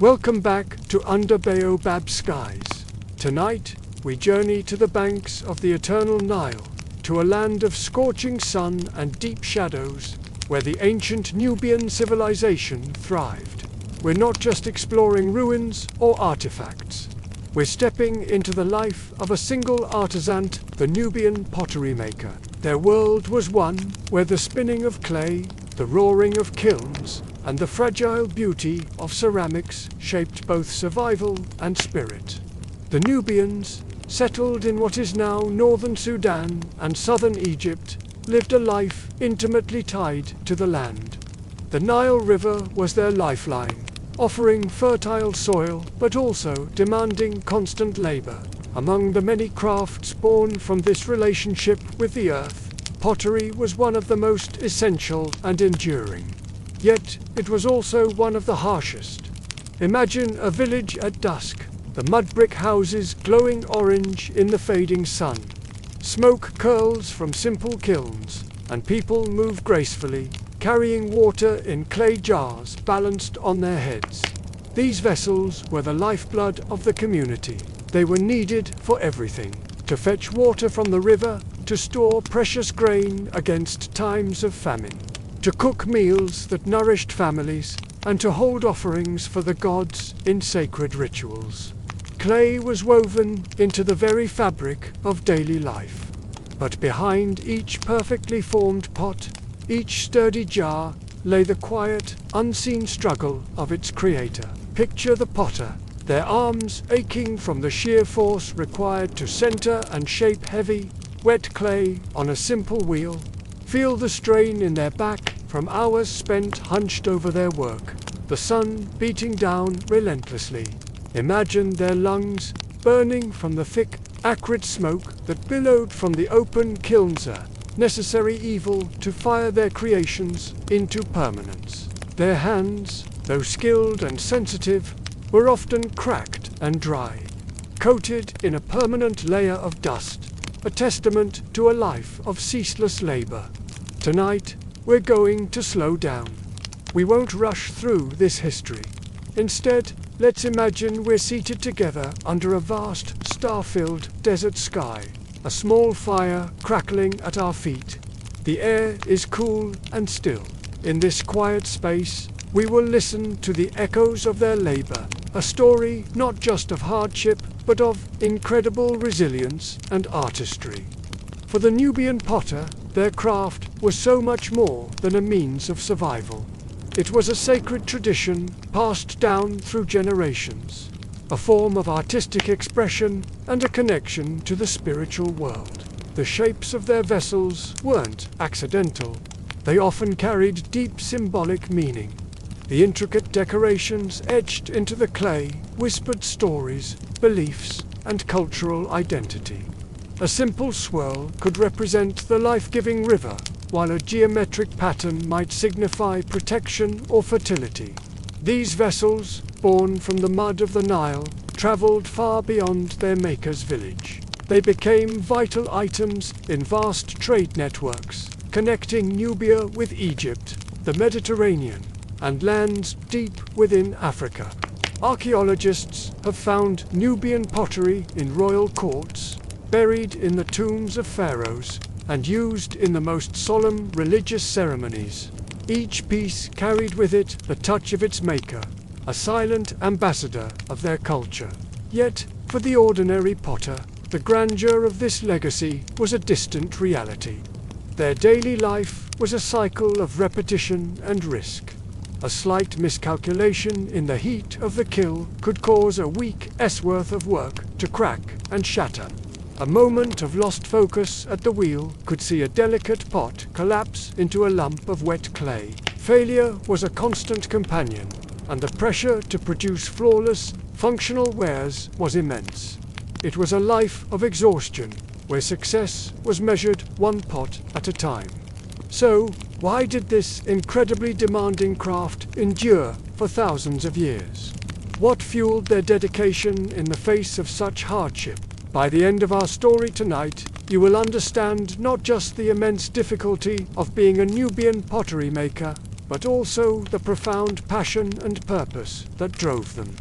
Welcome back to Under Baobab Skies. Tonight, we journey to the banks of the eternal Nile, to a land of scorching sun and deep shadows, where the ancient Nubian civilization thrived. We're not just exploring ruins or artifacts. We're stepping into the life of a single artisan, the Nubian pottery maker. Their world was one where the spinning of clay, the roaring of kilns, and the fragile beauty of ceramics shaped both survival and spirit. The Nubians, settled in what is now northern Sudan and southern Egypt, lived a life intimately tied to the land. The Nile River was their lifeline, offering fertile soil but also demanding constant labor. Among the many crafts born from this relationship with the earth, pottery was one of the most essential and enduring. Yet it was also one of the harshest. Imagine a village at dusk, the mud brick houses glowing orange in the fading sun. Smoke curls from simple kilns, and people move gracefully, carrying water in clay jars balanced on their heads. These vessels were the lifeblood of the community. They were needed for everything: to fetch water from the river, to store precious grain against times of famine, to cook meals that nourished families, and to hold offerings for the gods in sacred rituals. Clay was woven into the very fabric of daily life. But behind each perfectly formed pot, each sturdy jar, lay the quiet, unseen struggle of its creator. Picture the potter, their arms aching from the sheer force required to center and shape heavy, wet clay on a simple wheel. Feel the strain in their back from hours spent hunched over their work, the sun beating down relentlessly. Imagine their lungs burning from the thick, acrid smoke that billowed from the open kilns, a necessary evil to fire their creations into permanence. Their hands, though skilled and sensitive, were often cracked and dry, coated in a permanent layer of dust, a testament to a life of ceaseless labor. Tonight, we're going to slow down. We won't rush through this history. Instead, let's imagine we're seated together under a vast, star-filled desert sky, a small fire crackling at our feet. The air is cool and still. In this quiet space, we will listen to the echoes of their labor, a story not just of hardship, but of incredible resilience and artistry. For the Nubian potter, their craft was so much more than a means of survival. It was a sacred tradition passed down through generations, a form of artistic expression and a connection to the spiritual world. The shapes of their vessels weren't accidental. They often carried deep symbolic meaning. The intricate decorations etched into the clay whispered stories, beliefs, and cultural identity. A simple swirl could represent the life-giving river, while a geometric pattern might signify protection or fertility. These vessels, born from the mud of the Nile, traveled far beyond their maker's village. They became vital items in vast trade networks, connecting Nubia with Egypt, the Mediterranean, and lands deep within Africa. Archaeologists have found Nubian pottery in royal courts, buried in the tombs of pharaohs, and used in the most solemn religious ceremonies. Each piece carried with it the touch of its maker, a silent ambassador of their culture. Yet, for the ordinary potter, the grandeur of this legacy was a distant reality. Their daily life was a cycle of repetition and risk. A slight miscalculation in the heat of the kiln could cause a week's worth of work to crack and shatter. A moment of lost focus at the wheel could see a delicate pot collapse into a lump of wet clay. Failure was a constant companion, and the pressure to produce flawless, functional wares was immense. It was a life of exhaustion, where success was measured one pot at a time. So, why did this incredibly demanding craft endure for thousands of years? What fueled their dedication in the face of such hardship? By the end of our story tonight, you will understand not just the immense difficulty of being a Nubian pottery maker, but also the profound passion and purpose that drove them.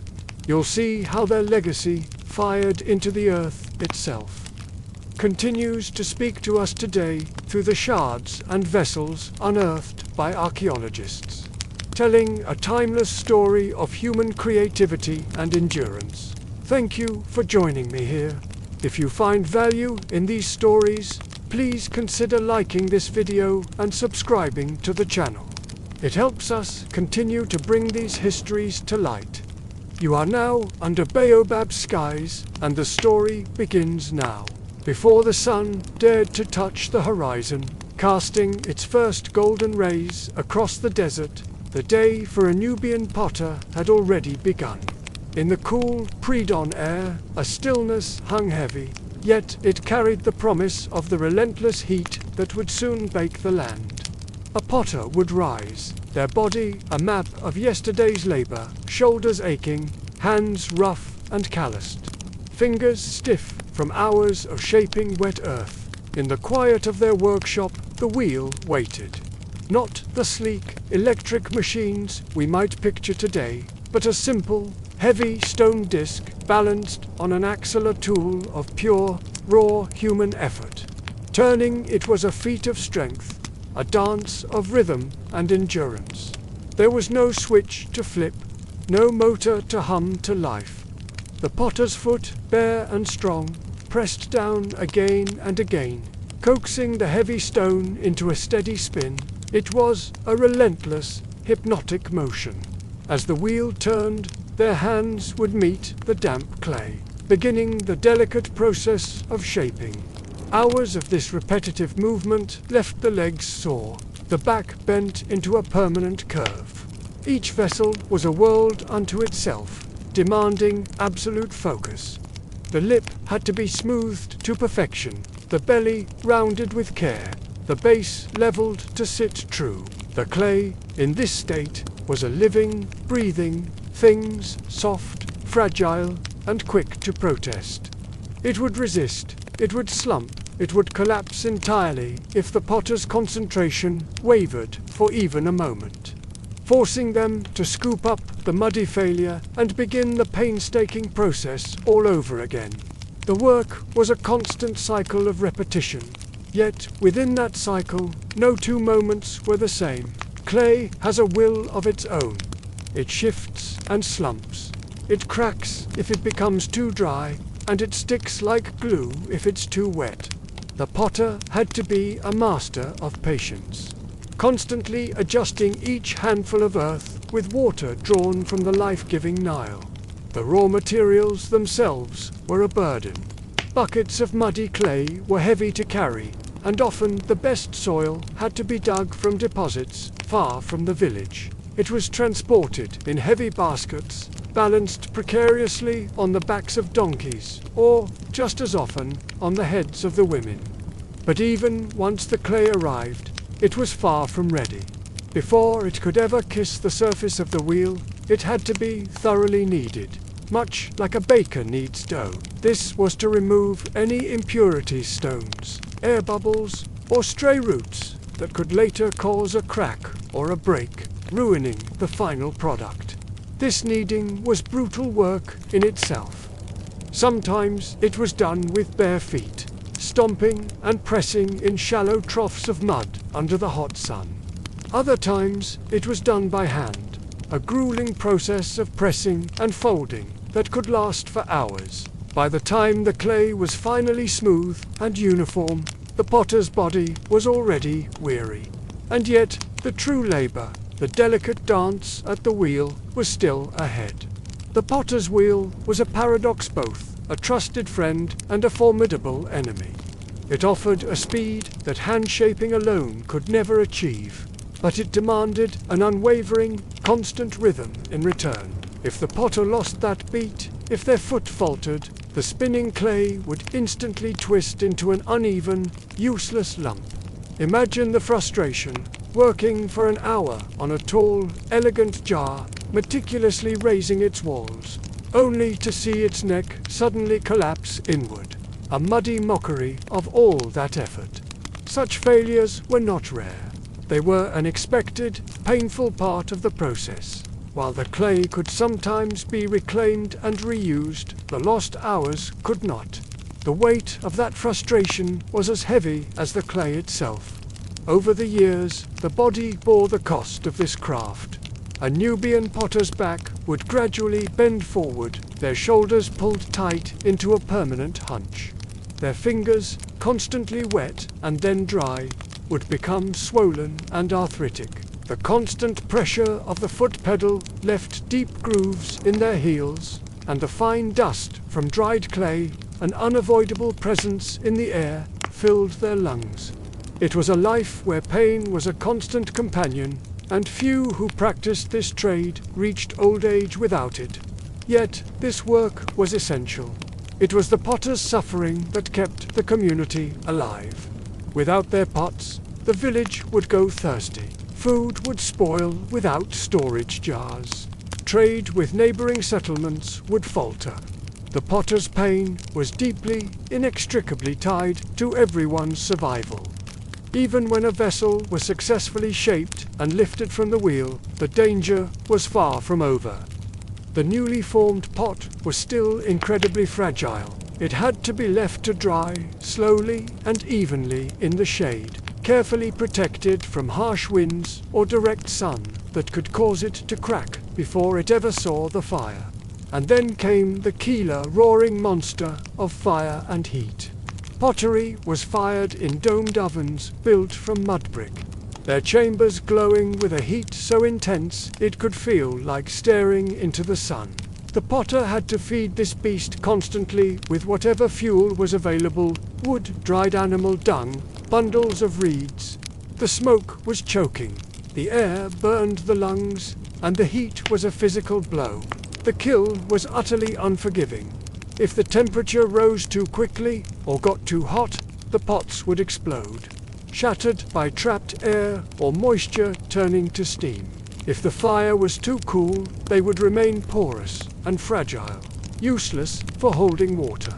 You'll see how their legacy, fired into the earth itself, continues to speak to us today through the shards and vessels unearthed by archaeologists, telling a timeless story of human creativity and endurance. Thank you for joining me here. If you find value in these stories, please consider liking this video and subscribing to the channel. It helps us continue to bring these histories to light. You are now under baobab skies, and the story begins now. Before the sun dared to touch the horizon, casting its first golden rays across the desert, the day for a Nubian potter had already begun. In the cool, pre-dawn air, a stillness hung heavy, yet it carried the promise of the relentless heat that would soon bake the land. A potter would rise, their body a map of yesterday's labor, shoulders aching, hands rough and calloused, fingers stiff from hours of shaping wet earth. In the quiet of their workshop, the wheel waited. Not the sleek, electric machines we might picture today, but a simple, heavy stone disc balanced on an axle tool of pure, raw human effort. Turning it was a feat of strength, a dance of rhythm and endurance. There was no switch to flip, no motor to hum to life. The potter's foot, bare and strong, pressed down again and again, coaxing the heavy stone into a steady spin. It was a relentless, hypnotic motion. As the wheel turned, their hands would meet the damp clay, beginning the delicate process of shaping. Hours of this repetitive movement left the legs sore, the back bent into a permanent curve. Each vessel was a world unto itself, demanding absolute focus. The lip had to be smoothed to perfection, the belly rounded with care, the base leveled to sit true. The clay, in this state, was a living, breathing thing, soft, fragile, and quick to protest. It would resist, it would slump, it would collapse entirely if the potter's concentration wavered for even a moment, forcing them to scoop up the muddy failure and begin the painstaking process all over again. The work was a constant cycle of repetition, yet within that cycle, no two moments were the same. Clay has a will of its own. It shifts and slumps. It cracks if it becomes too dry, and it sticks like glue if it's too wet. The potter had to be a master of patience, constantly adjusting each handful of earth with water drawn from the life-giving Nile. The raw materials themselves were a burden. Buckets of muddy clay were heavy to carry, and often the best soil had to be dug from deposits far from the village. It was transported in heavy baskets, balanced precariously on the backs of donkeys, or, just as often, on the heads of the women. But even once the clay arrived, it was far from ready. Before it could ever kiss the surface of the wheel, it had to be thoroughly kneaded, much like a baker kneads dough. This was to remove any impurities, stones, air bubbles, or stray roots that could later cause a crack or a break, ruining the final product. This kneading was brutal work in itself. Sometimes it was done with bare feet, stomping and pressing in shallow troughs of mud under the hot sun. Other times it was done by hand, a grueling process of pressing and folding that could last for hours. By the time the clay was finally smooth and uniform, the potter's body was already weary. And yet, the true labor, the delicate dance at the wheel, was still ahead. The potter's wheel was a paradox, both a trusted friend and a formidable enemy. It offered a speed that hand-shaping alone could never achieve, but it demanded an unwavering, constant rhythm in return. If the potter lost that beat, if their foot faltered, the spinning clay would instantly twist into an uneven, useless lump. Imagine the frustration, working for an hour on a tall, elegant jar, meticulously raising its walls, only to see its neck suddenly collapse inward, a muddy mockery of all that effort. Such failures were not rare. They were an expected, painful part of the process. While the clay could sometimes be reclaimed and reused, the lost hours could not. The weight of that frustration was as heavy as the clay itself. Over the years, the body bore the cost of this craft. A Nubian potter's back would gradually bend forward, their shoulders pulled tight into a permanent hunch. Their fingers, constantly wet and then dry, would become swollen and arthritic. The constant pressure of the foot pedal left deep grooves in their heels, and the fine dust from dried clay, an unavoidable presence in the air, filled their lungs. It was a life where pain was a constant companion, and few who practiced this trade reached old age without it. Yet this work was essential. It was the potters' suffering that kept the community alive. Without their pots, the village would go thirsty. Food would spoil without storage jars. Trade with neighboring settlements would falter. The potter's pain was deeply, inextricably tied to everyone's survival. Even when a vessel was successfully shaped and lifted from the wheel, the danger was far from over. The newly formed pot was still incredibly fragile. It had to be left to dry slowly and evenly in the shade, carefully protected from harsh winds or direct sun that could cause it to crack before it ever saw the fire. And then came the Keeler roaring monster of fire and heat. Pottery was fired in domed ovens built from mud brick, their chambers glowing with a heat so intense it could feel like staring into the sun. The potter had to feed this beast constantly with whatever fuel was available: wood, dried animal dung, bundles of reeds. The smoke was choking, the air burned the lungs, and the heat was a physical blow. The kiln was utterly unforgiving. If the temperature rose too quickly or got too hot, the pots would explode, shattered by trapped air or moisture turning to steam. If the fire was too cool, they would remain porous and fragile, useless for holding water.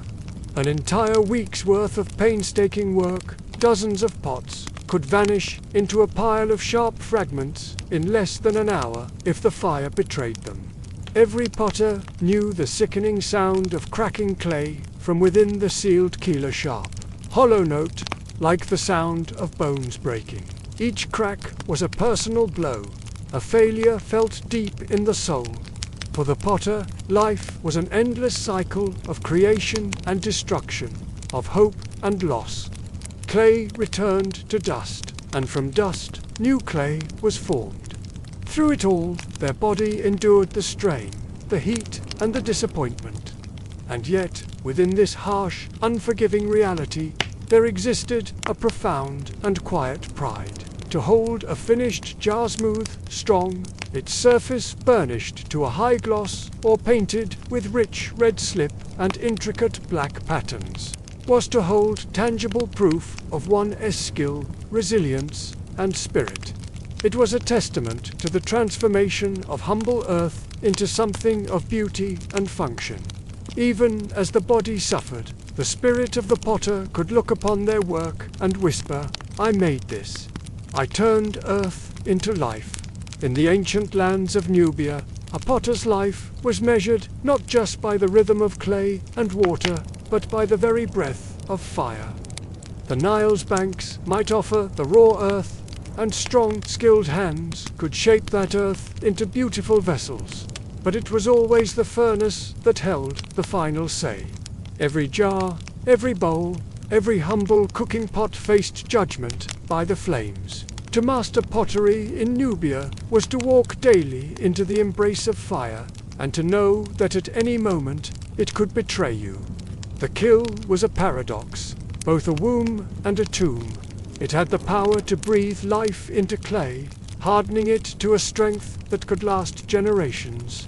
An entire week's worth of painstaking work, dozens of pots, could vanish into a pile of sharp fragments in less than an hour if the fire betrayed them. Every potter knew the sickening sound of cracking clay from within the sealed Keeler sharp. Hollow note, like the sound of bones breaking. Each crack was a personal blow, a failure felt deep in the soul. For the potter, life was an endless cycle of creation and destruction, of hope and loss. Clay returned to dust, and from dust, new clay was formed. Through it all, their body endured the strain, the heat, and the disappointment. And yet, within this harsh, unforgiving reality, there existed a profound and quiet pride. To hold a finished jar smooth, strong, its surface burnished to a high gloss or painted with rich red slip and intricate black patterns, was to hold tangible proof of one's skill, resilience, and spirit. It was a testament to the transformation of humble earth into something of beauty and function. Even as the body suffered, the spirit of the potter could look upon their work and whisper, "I made this. I turned earth into life." In the ancient lands of Nubia, a potter's life was measured not just by the rhythm of clay and water, but by the very breath of fire. The Nile's banks might offer the raw earth, and strong, skilled hands could shape that earth into beautiful vessels. But it was always the furnace that held the final say. Every jar, every bowl, every humble cooking pot faced judgment by the flames. To master pottery in Nubia was to walk daily into the embrace of fire, and to know that at any moment it could betray you. The kiln was a paradox, both a womb and a tomb. It had the power to breathe life into clay, hardening it to a strength that could last generations.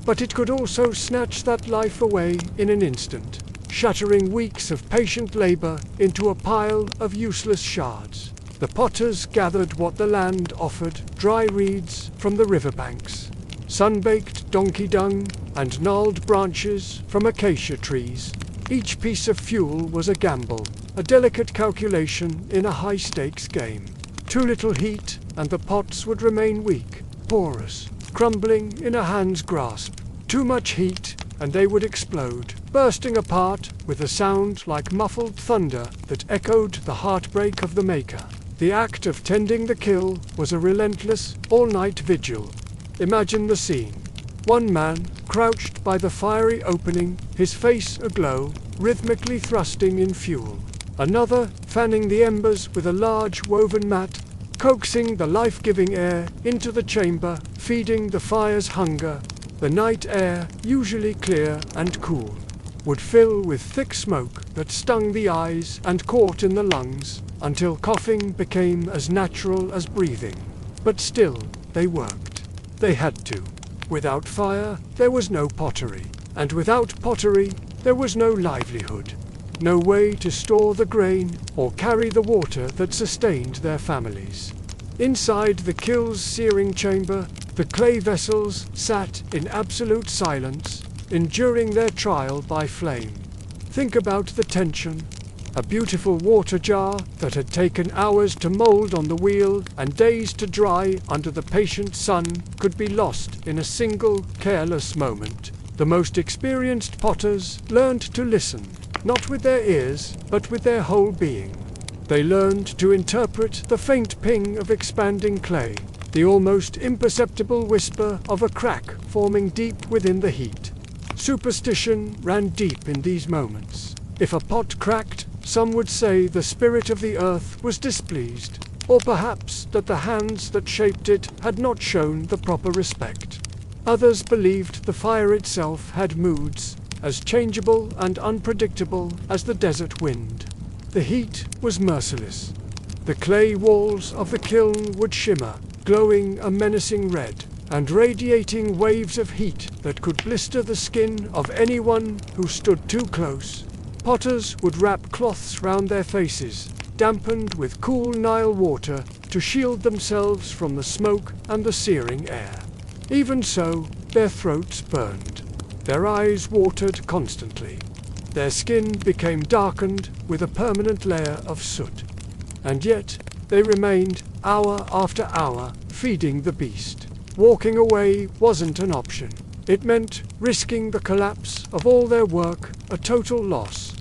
But it could also snatch that life away in an instant, shattering weeks of patient labor into a pile of useless shards. The potters gathered what the land offered: dry reeds from the riverbanks, sun-baked donkey dung, and gnarled branches from acacia trees. Each piece of fuel was a gamble, a delicate calculation in a high-stakes game. Too little heat, and the pots would remain weak, porous, crumbling in a hand's grasp. Too much heat, and they would explode, bursting apart with a sound like muffled thunder that echoed the heartbreak of the maker. The act of tending the kiln was a relentless, all-night vigil. Imagine the scene. One man, crouched by the fiery opening, his face aglow, rhythmically thrusting in fuel. Another, fanning the embers with a large woven mat, coaxing the life-giving air into the chamber, feeding the fire's hunger. The night air, usually clear and cool, would fill with thick smoke that stung the eyes and caught in the lungs, until coughing became as natural as breathing. But still, they worked. They had to. Without fire, there was no pottery. And without pottery, there was no livelihood. No way to store the grain or carry the water that sustained their families. Inside the kiln's searing chamber, the clay vessels sat in absolute silence, enduring their trial by flame. Think about the tension. A beautiful water jar that had taken hours to mold on the wheel and days to dry under the patient sun could be lost in a single, careless moment. The most experienced potters learned to listen, not with their ears, but with their whole being. They learned to interpret the faint ping of expanding clay, the almost imperceptible whisper of a crack forming deep within the heat. Superstition ran deep in these moments. If a pot cracked, some would say the spirit of the earth was displeased, or perhaps that the hands that shaped it had not shown the proper respect. Others believed the fire itself had moods, as changeable and unpredictable as the desert wind. The heat was merciless. The clay walls of the kiln would shimmer, glowing a menacing red, and radiating waves of heat that could blister the skin of anyone who stood too close. Potters would wrap cloths round their faces, dampened with cool Nile water, to shield themselves from the smoke and the searing air. Even so, their throats burned. Their eyes watered constantly. Their skin became darkened with a permanent layer of soot. And yet, they remained, hour after hour, feeding the beast. Walking away wasn't an option. It meant risking the collapse of all their work, a total loss.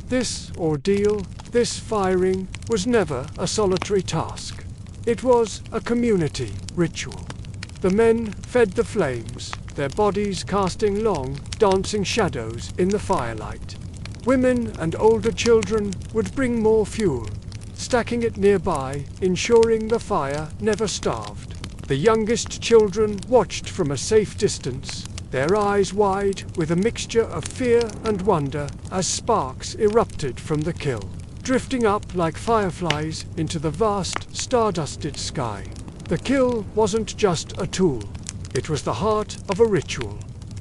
This ordeal, this firing, was never a solitary task. It was a community ritual. The men fed the flames, their bodies casting long, dancing shadows in the firelight. Women and older children would bring more fuel, stacking it nearby, ensuring the fire never starved. The youngest children watched from a safe distance, their eyes wide with a mixture of fear and wonder as sparks erupted from the kiln, drifting up like fireflies into the vast, stardusted sky. The kiln wasn't just a tool. It was the heart of a ritual,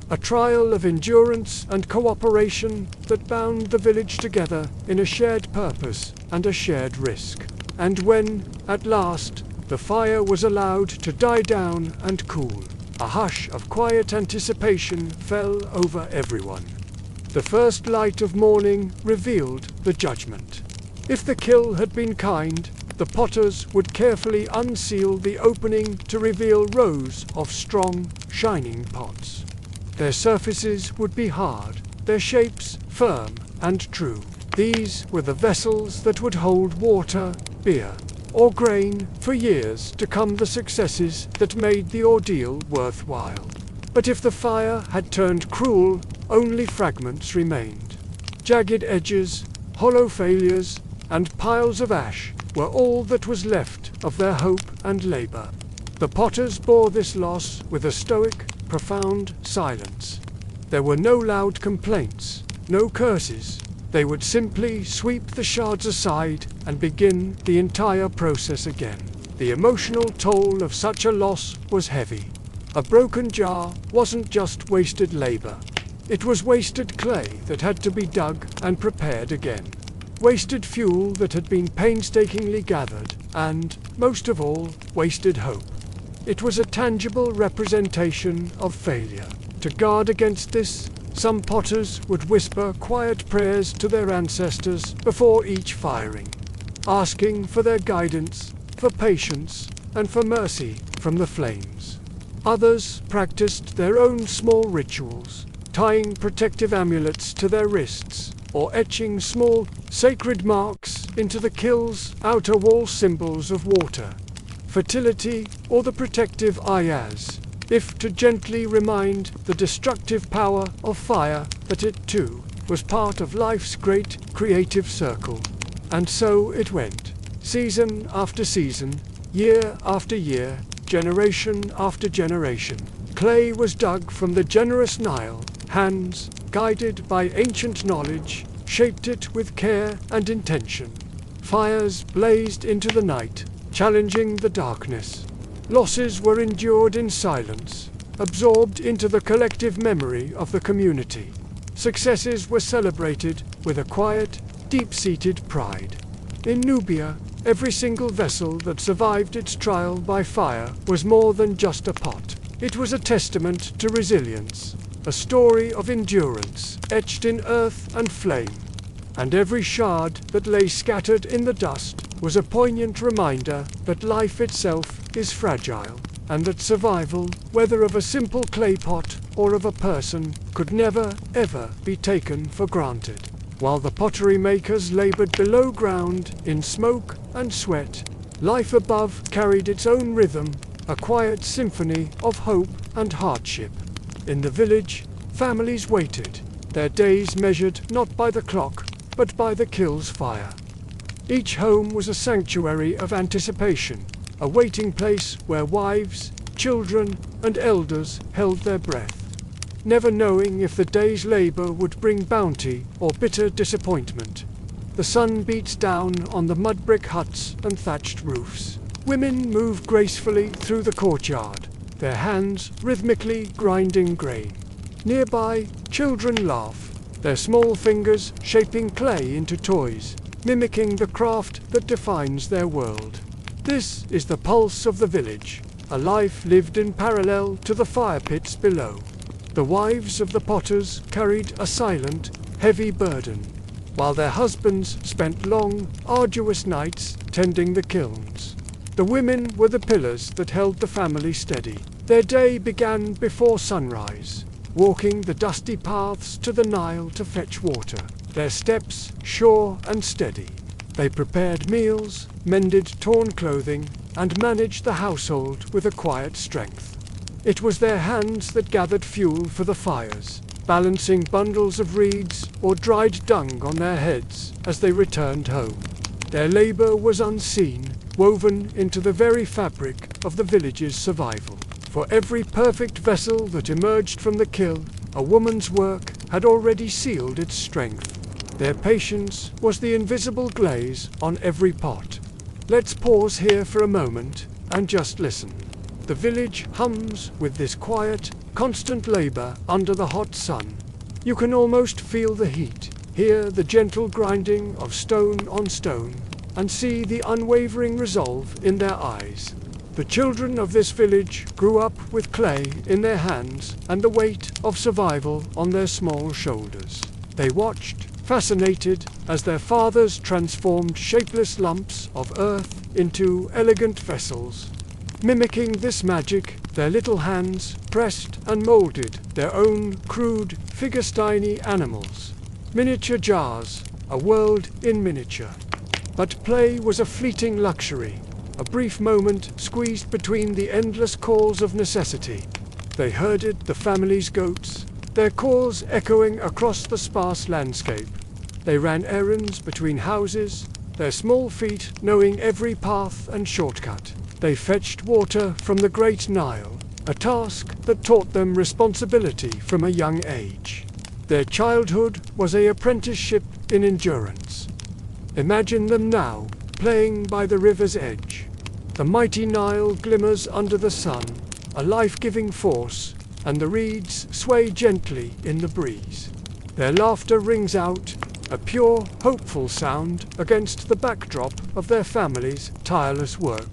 a trial of endurance and cooperation that bound the village together in a shared purpose and a shared risk. And when, at last, the fire was allowed to die down and cool, a hush of quiet anticipation fell over everyone. The first light of morning revealed the judgment. If the kiln had been kind, the potters would carefully unseal the opening to reveal rows of strong, shining pots. Their surfaces would be hard, their shapes firm and true. These were the vessels that would hold water, beer, or grain for years to come, the successes that made the ordeal worthwhile. But if the fire had turned cruel, only fragments remained. Jagged edges, hollow failures, and piles of ash were all that was left of their hope and labor. The potters bore this loss with a stoic, profound silence. There were no loud complaints, no curses. They would simply sweep the shards aside and begin the entire process again. The emotional toll of such a loss was heavy. A broken jar wasn't just wasted labor. It was wasted clay that had to be dug and prepared again. Wasted fuel that had been painstakingly gathered, and, most of all, wasted hope. It was a tangible representation of failure. To guard against this, some potters would whisper quiet prayers to their ancestors before each firing, asking for their guidance, for patience, and for mercy from the flames. Others practiced their own small rituals, tying protective amulets to their wrists, or etching small, sacred marks into the kill's outer wall, symbols of water, fertility, or the protective ayaz, if to gently remind the destructive power of fire that it too was part of life's great creative circle. And so it went, season after season, year after year, generation after generation. Clay was dug from the generous Nile. Hands, guided by ancient knowledge, shaped it with care and intention. Fires blazed into the night, challenging the darkness. Losses were endured in silence, absorbed into the collective memory of the community. Successes were celebrated with a quiet, deep-seated pride. In Nubia, every single vessel that survived its trial by fire was more than just a pot. It was a testament to resilience, a story of endurance, etched in earth and flame. And every shard that lay scattered in the dust was a poignant reminder that life itself is fragile, and that survival, whether of a simple clay pot or of a person, could never, ever be taken for granted. While the pottery makers labored below ground in smoke and sweat, life above carried its own rhythm, a quiet symphony of hope and hardship. In the village, families waited, their days measured not by the clock, but by the kill's fire. Each home was a sanctuary of anticipation, a waiting place where wives, children, and elders held their breath, never knowing if the day's labor would bring bounty or bitter disappointment. The sun beats down on the mud brick huts and thatched roofs. Women move gracefully through the courtyard, their hands rhythmically grinding grain. Nearby, children laugh, their small fingers shaping clay into toys, mimicking the craft that defines their world. This is the pulse of the village, a life lived in parallel to the fire pits below. The wives of the potters carried a silent, heavy burden, while their husbands spent long, arduous nights tending the kilns. The women were the pillars that held the family steady. Their day began before sunrise, walking the dusty paths to the Nile to fetch water, their steps sure and steady. They prepared meals, mended torn clothing, and managed the household with a quiet strength. It was their hands that gathered fuel for the fires, balancing bundles of reeds or dried dung on their heads as they returned home. Their labor was unseen, woven into the very fabric of the village's survival. For every perfect vessel that emerged from the kiln, a woman's work had already sealed its strength. Their patience was the invisible glaze on every pot. Let's pause here for a moment and just listen. The village hums with this quiet, constant labor under the hot sun. You can almost feel the heat, hear the gentle grinding of stone on stone, and see the unwavering resolve in their eyes. The children of this village grew up with clay in their hands and the weight of survival on their small shoulders. They watched, fascinated, as their fathers transformed shapeless lumps of earth into elegant vessels. Mimicking this magic, their little hands pressed and molded their own crude, figurestiny animals. Miniature jars, a world in miniature. But play was a fleeting luxury, a brief moment squeezed between the endless calls of necessity. They herded the family's goats, their calls echoing across the sparse landscape. They ran errands between houses, their small feet knowing every path and shortcut. They fetched water from the great Nile, a task that taught them responsibility from a young age. Their childhood was an apprenticeship in endurance. Imagine them now, playing by the river's edge. The mighty Nile glimmers under the sun, a life-giving force, and the reeds sway gently in the breeze. Their laughter rings out, a pure, hopeful sound against the backdrop of their family's tireless work.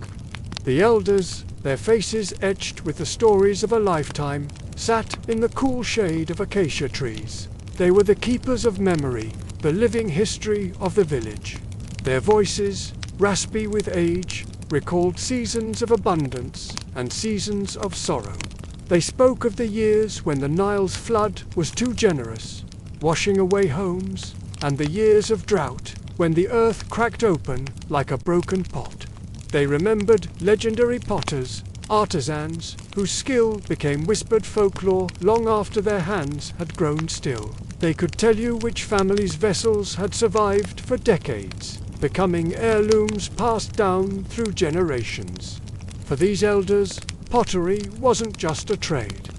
The elders, their faces etched with the stories of a lifetime, sat in the cool shade of acacia trees. They were the keepers of memory, the living history of the village. Their voices, raspy with age, recalled seasons of abundance and seasons of sorrow. They spoke of the years when the Nile's flood was too generous, washing away homes, and the years of drought, when the earth cracked open like a broken pot. They remembered legendary potters, artisans, whose skill became whispered folklore long after their hands had grown still. They could tell you which family's vessels had survived for decades, becoming heirlooms passed down through generations. For these elders, pottery wasn't just a trade.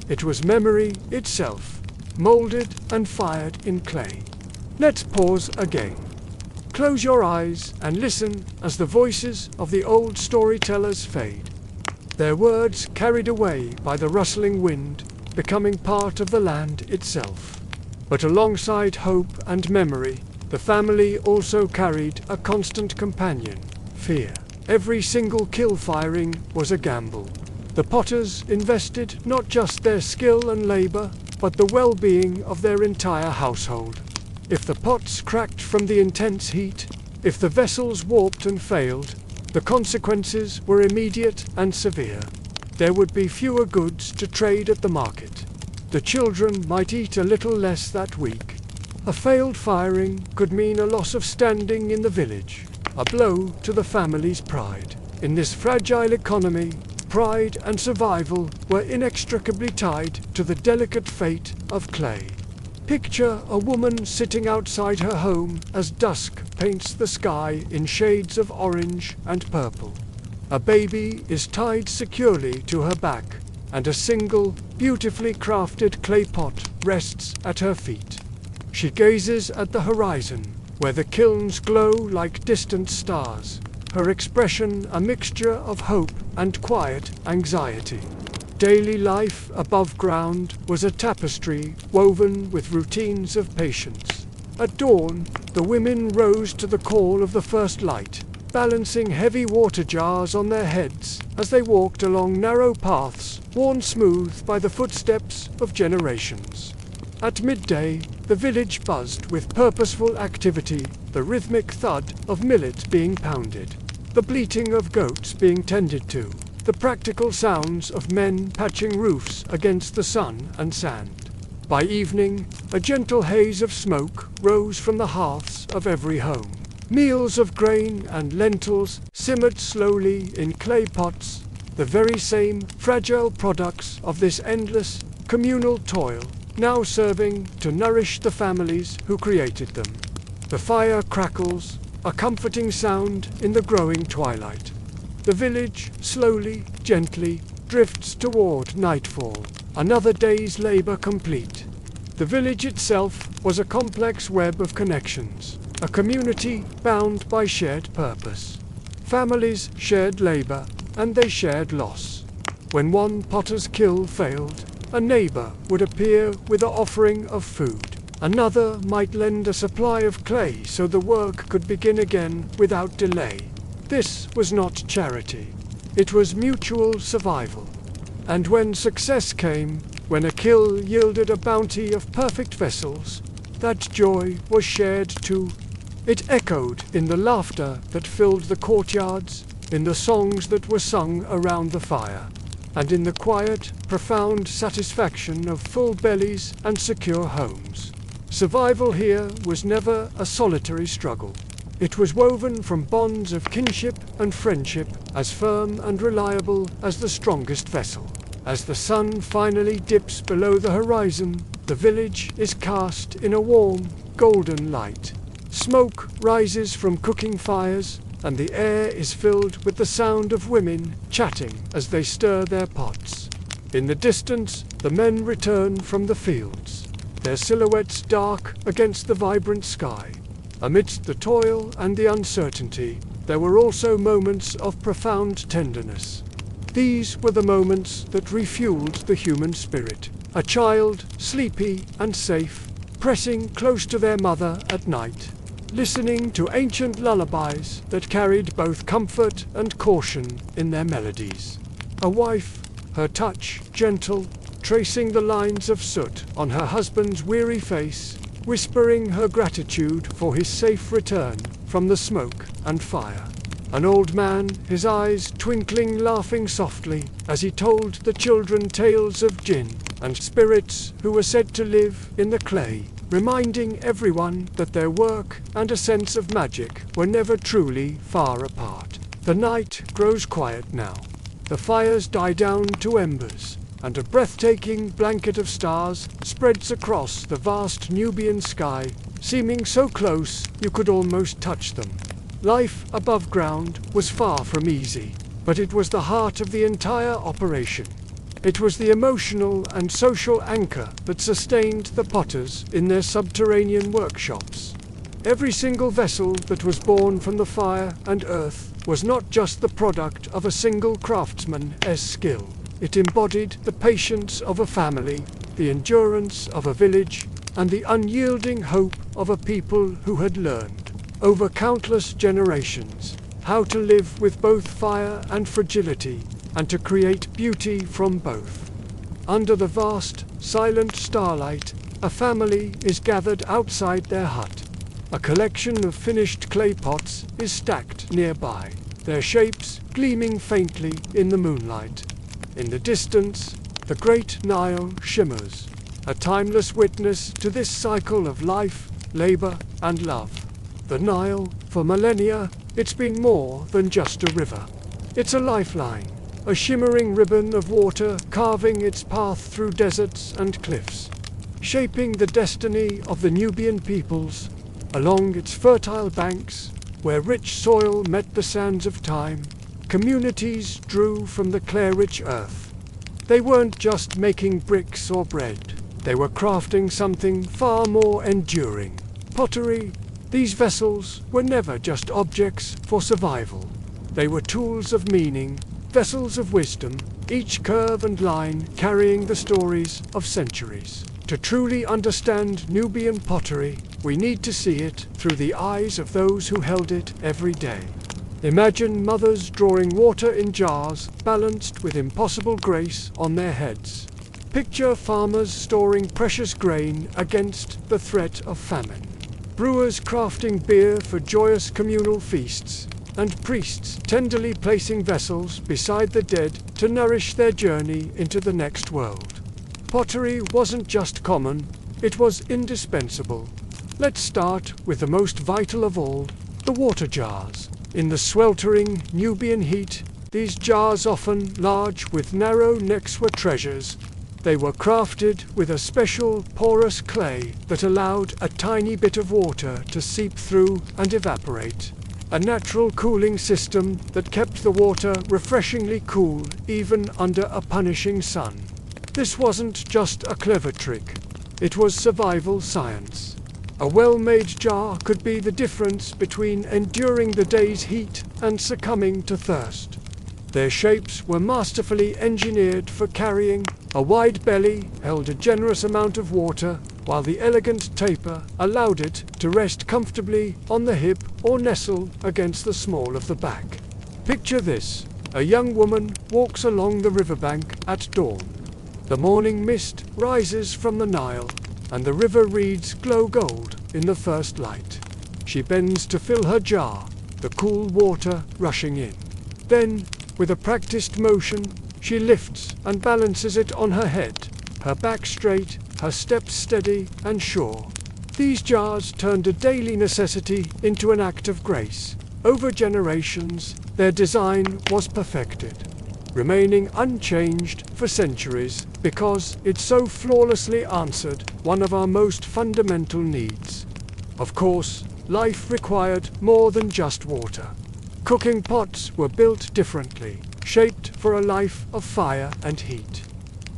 It was memory itself, molded and fired in clay. Let's pause again. Close your eyes and listen as the voices of the old storytellers fade. Their words carried away by the rustling wind, becoming part of the land itself. But alongside hope and memory, the family also carried a constant companion, fear. Every single kill firing was a gamble. The potters invested not just their skill and labor, but the well-being of their entire household. If the pots cracked from the intense heat, if the vessels warped and failed, the consequences were immediate and severe. There would be fewer goods to trade at the market. The children might eat a little less that week. A failed firing could mean a loss of standing in the village, a blow to the family's pride. In this fragile economy, pride and survival were inextricably tied to the delicate fate of clay. Picture a woman sitting outside her home as dusk paints the sky in shades of orange and purple. A baby is tied securely to her back, and a single, beautifully crafted clay pot rests at her feet. She gazes at the horizon, where the kilns glow like distant stars, her expression a mixture of hope and quiet anxiety. Daily life above ground was a tapestry woven with routines of patience. At dawn, the women rose to the call of the first light, balancing heavy water jars on their heads as they walked along narrow paths worn smooth by the footsteps of generations. At midday, the village buzzed with purposeful activity, the rhythmic thud of millet being pounded, the bleating of goats being tended to, the practical sounds of men patching roofs against the sun and sand. By evening, a gentle haze of smoke rose from the hearths of every home. Meals of grain and lentils simmered slowly in clay pots, the very same fragile products of this endless, communal toil, now serving to nourish the families who created them. The fire crackles, a comforting sound in the growing twilight. The village, slowly, gently, drifts toward nightfall, another day's labor complete. The village itself was a complex web of connections, a community bound by shared purpose. Families shared labor, and they shared loss. When one potter's kiln failed, a neighbor would appear with an offering of food. Another might lend a supply of clay so the work could begin again without delay. This was not charity. It was mutual survival. And when success came, when a kiln yielded a bounty of perfect vessels, that joy was shared too. It echoed in the laughter that filled the courtyards, in the songs that were sung around the fire, and in the quiet, profound satisfaction of full bellies and secure homes. Survival here was never a solitary struggle. It was woven from bonds of kinship and friendship, as firm and reliable as the strongest vessel. As the sun finally dips below the horizon, the village is cast in a warm, golden light. Smoke rises from cooking fires, and the air is filled with the sound of women chatting as they stir their pots. In the distance, the men return from the fields, their silhouettes dark against the vibrant sky. Amidst the toil and the uncertainty, there were also moments of profound tenderness. These were the moments that refueled the human spirit. A child, sleepy and safe, pressing close to their mother at night, listening to ancient lullabies that carried both comfort and caution in their melodies. A wife, her touch gentle, tracing the lines of soot on her husband's weary face, whispering her gratitude for his safe return from the smoke and fire. An old man, his eyes twinkling, laughing softly, as he told the children tales of jinn and spirits who were said to live in the clay, reminding everyone that their work and a sense of magic were never truly far apart. The night grows quiet now. The fires die down to embers, and a breathtaking blanket of stars spreads across the vast Nubian sky, seeming so close you could almost touch them. Life above ground was far from easy, but it was the heart of the entire operation. It was the emotional and social anchor that sustained the potters in their subterranean workshops. Every single vessel that was born from the fire and earth was not just the product of a single craftsman's skill. It embodied the patience of a family, the endurance of a village, and the unyielding hope of a people who had learned, over countless generations, how to live with both fire and fragility, and to create beauty from both. Under the vast, silent starlight, a family is gathered outside their hut. A collection of finished clay pots is stacked nearby, their shapes gleaming faintly in the moonlight. In the distance, the great Nile shimmers, a timeless witness to this cycle of life, labor, and love. The Nile, for millennia, it's been more than just a river. It's a lifeline, a shimmering ribbon of water carving its path through deserts and cliffs, shaping the destiny of the Nubian peoples. Along its fertile banks, where rich soil met the sands of time, communities drew from the clay-rich earth. They weren't just making bricks or bread. They were crafting something far more enduring. Pottery. These vessels were never just objects for survival. They were tools of meaning, vessels of wisdom, each curve and line carrying the stories of centuries. To truly understand Nubian pottery, we need to see it through the eyes of those who held it every day. Imagine mothers drawing water in jars, balanced with impossible grace on their heads. Picture farmers storing precious grain against the threat of famine. Brewers crafting beer for joyous communal feasts, and priests tenderly placing vessels beside the dead to nourish their journey into the next world. Pottery wasn't just common, it was indispensable. Let's start with the most vital of all, the water jars. In the sweltering Nubian heat, these jars, often large with narrow necks, were treasures. They were crafted with a special porous clay that allowed a tiny bit of water to seep through and evaporate. A natural cooling system that kept the water refreshingly cool even under a punishing sun. This wasn't just a clever trick, it was survival science. A well-made jar could be the difference between enduring the day's heat and succumbing to thirst. Their shapes were masterfully engineered for carrying. A wide belly held a generous amount of water, while the elegant taper allowed it to rest comfortably on the hip or nestle against the small of the back. Picture this: a young woman walks along the riverbank at dawn. The morning mist rises from the Nile, and the river reeds glow gold in the first light. She bends to fill her jar, the cool water rushing in. Then, with a practiced motion, she lifts and balances it on her head, her back straight, her steps steady and sure. These jars turned a daily necessity into an act of grace. Over generations, their design was perfected, remaining unchanged for centuries because it so flawlessly answered one of our most fundamental needs. Of course, life required more than just water. Cooking pots were built differently, shaped for a life of fire and heat.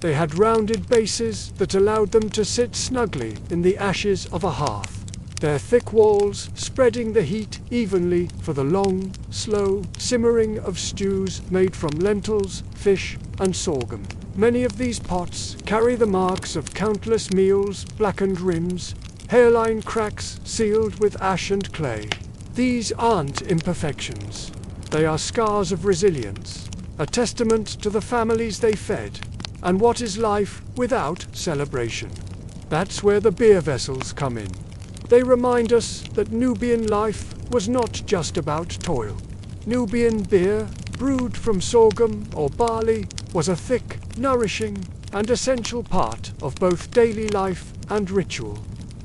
They had rounded bases that allowed them to sit snugly in the ashes of a hearth, their thick walls spreading the heat evenly for the long, slow simmering of stews made from lentils, fish, and sorghum. Many of these pots carry the marks of countless meals, blackened rims, hairline cracks sealed with ash and clay. These aren't imperfections. They are scars of resilience, a testament to the families they fed. And what is life without celebration? That's where the beer vessels come in. They remind us that Nubian life was not just about toil. Nubian beer, brewed from sorghum or barley, was a thick, nourishing, and essential part of both daily life and ritual.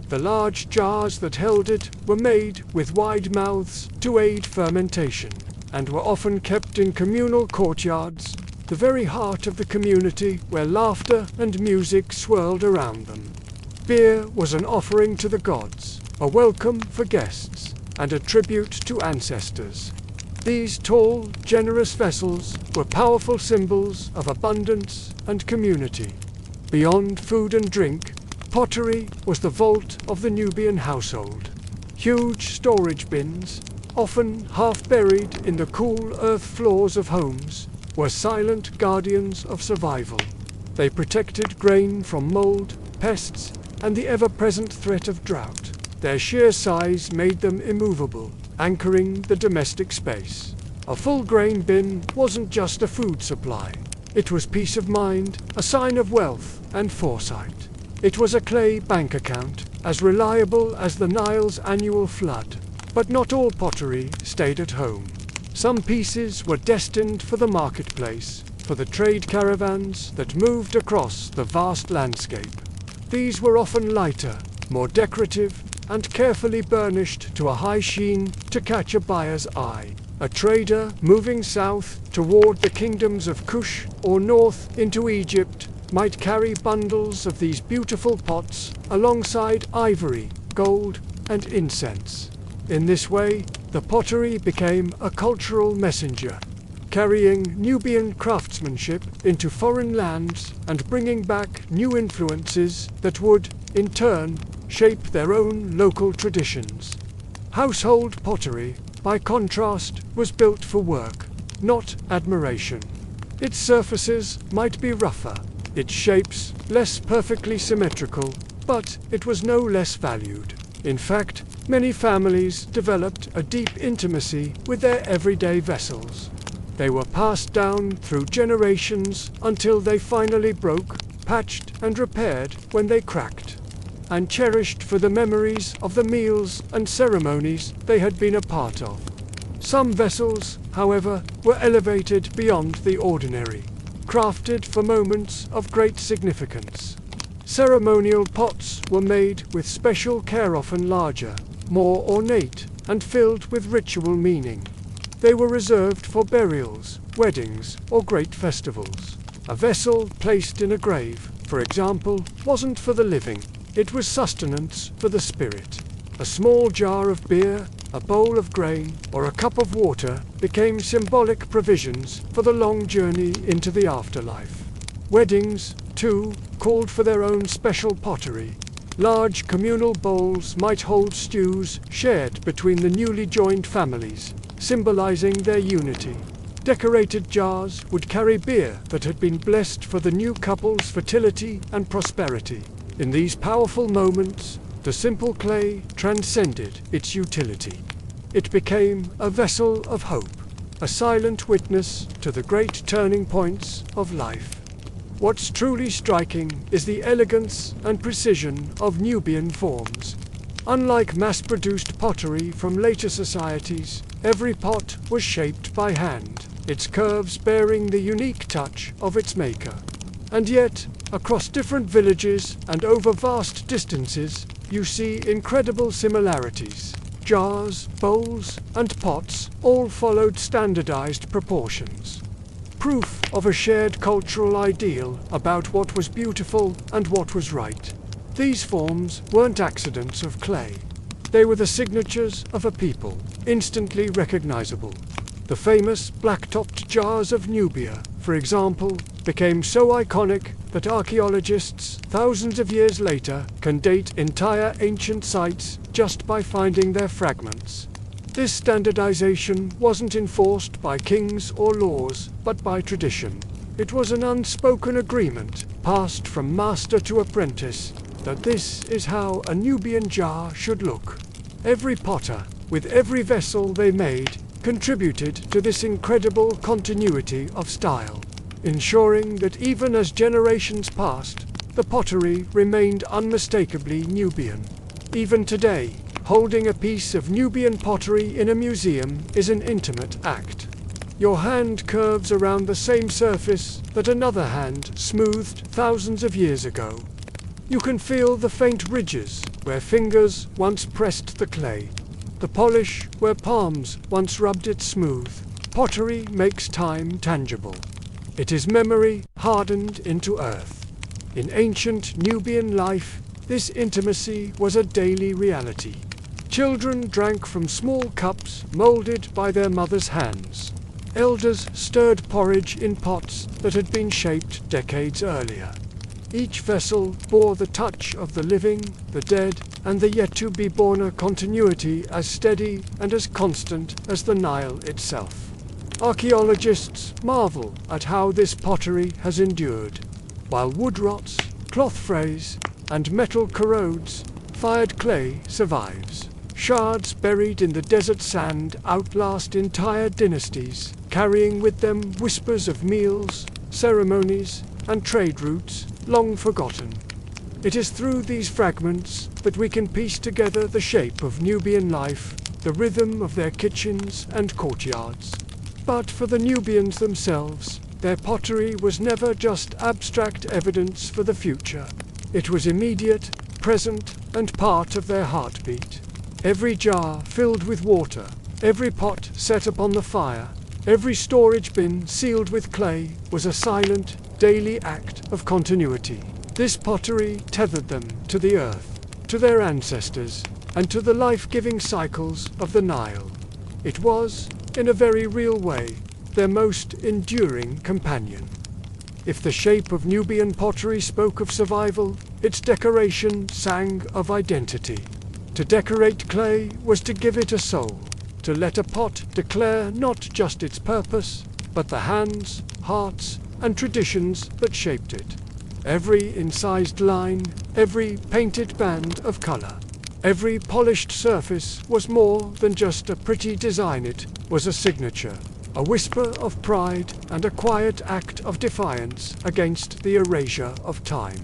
The large jars that held it were made with wide mouths to aid fermentation, and were often kept in communal courtyards, the very heart of the community where laughter and music swirled around them. Beer was an offering to the gods, a welcome for guests, and a tribute to ancestors. These tall, generous vessels were powerful symbols of abundance and community. Beyond food and drink, pottery was the vault of the Nubian household. Huge storage bins, often half buried in the cool earth floors of homes, were silent guardians of survival. They protected grain from mold, pests, and the ever-present threat of drought. Their sheer size made them immovable, anchoring the domestic space. A full grain bin wasn't just a food supply. It was peace of mind, a sign of wealth and foresight. It was a clay bank account, as reliable as the Nile's annual flood. But not all pottery stayed at home. Some pieces were destined for the marketplace, for the trade caravans that moved across the vast landscape. These were often lighter, more decorative, and carefully burnished to a high sheen to catch a buyer's eye. A trader moving south toward the kingdoms of Kush or north into Egypt might carry bundles of these beautiful pots alongside ivory, gold, and incense. In this way, the pottery became a cultural messenger, carrying Nubian craftsmanship into foreign lands and bringing back new influences that would, in turn, shape their own local traditions. Household pottery, by contrast, was built for work, not admiration. Its surfaces might be rougher, its shapes less perfectly symmetrical, but it was no less valued. In fact, many families developed a deep intimacy with their everyday vessels. They were passed down through generations until they finally broke, patched, and repaired when they cracked, and cherished for the memories of the meals and ceremonies they had been a part of. Some vessels, however, were elevated beyond the ordinary, crafted for moments of great significance. Ceremonial pots were made with special care, often larger, more ornate, and filled with ritual meaning. They were reserved for burials, weddings, or great festivals. A vessel placed in a grave, for example, wasn't for the living. It was sustenance for the spirit. A small jar of beer, a bowl of grain, or a cup of water became symbolic provisions for the long journey into the afterlife. Weddings, too, called for their own special pottery. Large communal bowls might hold stews shared between the newly joined families, symbolizing their unity. Decorated jars would carry beer that had been blessed for the new couple's fertility and prosperity. In these powerful moments, the simple clay transcended its utility. It became a vessel of hope, a silent witness to the great turning points of life. What's truly striking is the elegance and precision of Nubian forms. Unlike mass-produced pottery from later societies, every pot was shaped by hand, its curves bearing the unique touch of its maker. And yet, across different villages and over vast distances, you see incredible similarities. Jars, bowls, and pots all followed standardized proportions. Proof of a shared cultural ideal about what was beautiful and what was right. These forms weren't accidents of clay. They were the signatures of a people, instantly recognizable. The famous black-topped jars of Nubia, for example, became so iconic that archaeologists, thousands of years later, can date entire ancient sites just by finding their fragments. This standardization wasn't enforced by kings or laws, but by tradition. It was an unspoken agreement, passed from master to apprentice, that this is how a Nubian jar should look. Every potter, with every vessel they made, contributed to this incredible continuity of style, ensuring that even as generations passed, the pottery remained unmistakably Nubian. Even today, Holding a piece of Nubian pottery in a museum is an intimate act. Your hand curves around the same surface that another hand smoothed thousands of years ago. You can feel the faint ridges where fingers once pressed the clay, the polish where palms once rubbed it smooth. Pottery makes time tangible. It is memory hardened into earth. In ancient Nubian life, this intimacy was a daily reality. Children drank from small cups molded by their mothers' hands. Elders stirred porridge in pots that had been shaped decades earlier. Each vessel bore the touch of the living, the dead, and the yet-to-be-born, a continuity as steady and as constant as the Nile itself. Archaeologists marvel at how this pottery has endured. While wood rots, cloth frays, and metal corrodes, fired clay survives. Shards buried in the desert sand outlast entire dynasties, carrying with them whispers of meals, ceremonies, and trade routes long forgotten. It is through these fragments that we can piece together the shape of Nubian life, the rhythm of their kitchens and courtyards. But for the Nubians themselves, their pottery was never just abstract evidence for the future. It was immediate, present, and part of their heartbeat. Every jar filled with water, every pot set upon the fire, every storage bin sealed with clay was a silent, daily act of continuity. This pottery tethered them to the earth, to their ancestors, and to the life-giving cycles of the Nile. It was, in a very real way, their most enduring companion. If the shape of Nubian pottery spoke of survival, its decoration sang of identity. To decorate clay was to give it a soul, to let a pot declare not just its purpose, but the hands, hearts, and traditions that shaped it. Every incised line, every painted band of color, every polished surface was more than just a pretty design. It was a signature, a whisper of pride and a quiet act of defiance against the erasure of time.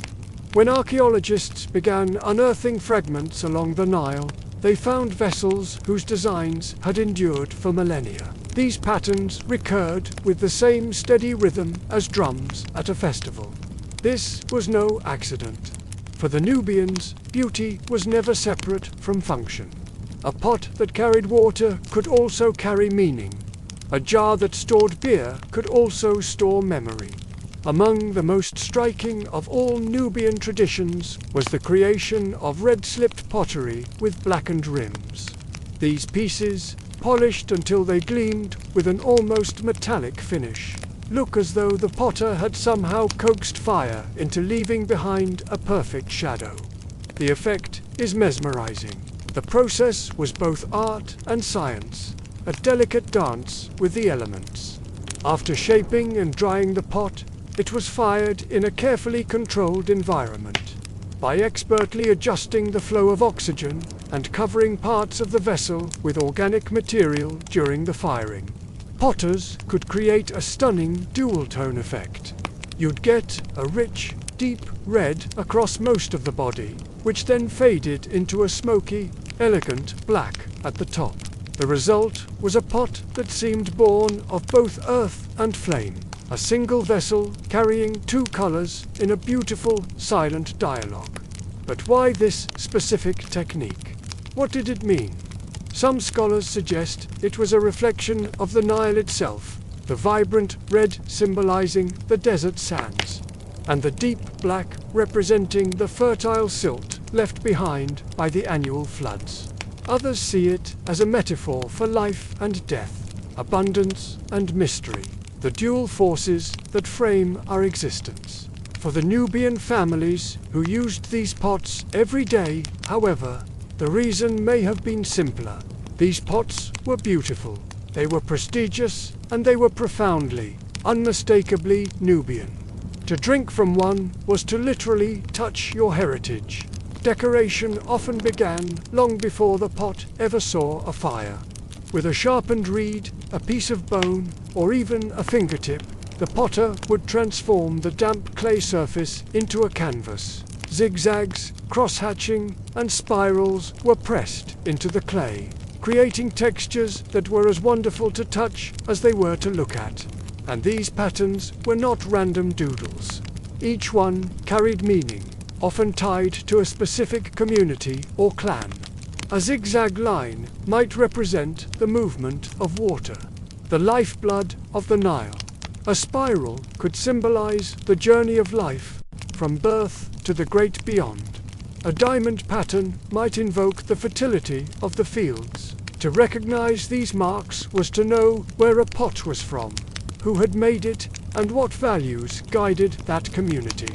When archaeologists began unearthing fragments along the Nile, they found vessels whose designs had endured for millennia. These patterns recurred with the same steady rhythm as drums at a festival. This was no accident. For the Nubians, beauty was never separate from function. A pot that carried water could also carry meaning. A jar that stored beer could also store memory. Among the most striking of all Nubian traditions was the creation of red-slipped pottery with blackened rims. These pieces, polished until they gleamed with an almost metallic finish, look as though the potter had somehow coaxed fire into leaving behind a perfect shadow. The effect is mesmerizing. The process was both art and science, a delicate dance with the elements. After shaping and drying the pot, it was fired in a carefully controlled environment. By expertly adjusting the flow of oxygen and covering parts of the vessel with organic material during the firing, potters could create a stunning dual-tone effect. You'd get a rich, deep red across most of the body, which then faded into a smoky, elegant black at the top. The result was a pot that seemed born of both earth and flame. A single vessel carrying two colors in a beautiful, silent dialogue. But why this specific technique? What did it mean? Some scholars suggest it was a reflection of the Nile itself, the vibrant red symbolizing the desert sands, and the deep black representing the fertile silt left behind by the annual floods. Others see it as a metaphor for life and death, abundance and mystery, the dual forces that frame our existence. For the Nubian families who used these pots every day, however, the reason may have been simpler. These pots were beautiful, they were prestigious, and they were profoundly, unmistakably Nubian. To drink from one was to literally touch your heritage. Decoration often began long before the pot ever saw a fire. With a sharpened reed, a piece of bone, or even a fingertip, the potter would transform the damp clay surface into a canvas. Zigzags, cross-hatching, and spirals were pressed into the clay, creating textures that were as wonderful to touch as they were to look at. And these patterns were not random doodles. Each one carried meaning, often tied to a specific community or clan. A zigzag line might represent the movement of water, the lifeblood of the Nile. A spiral could symbolize the journey of life, from birth to the great beyond. A diamond pattern might invoke the fertility of the fields. To recognize these marks was to know where a pot was from, who had made it, and what values guided that community.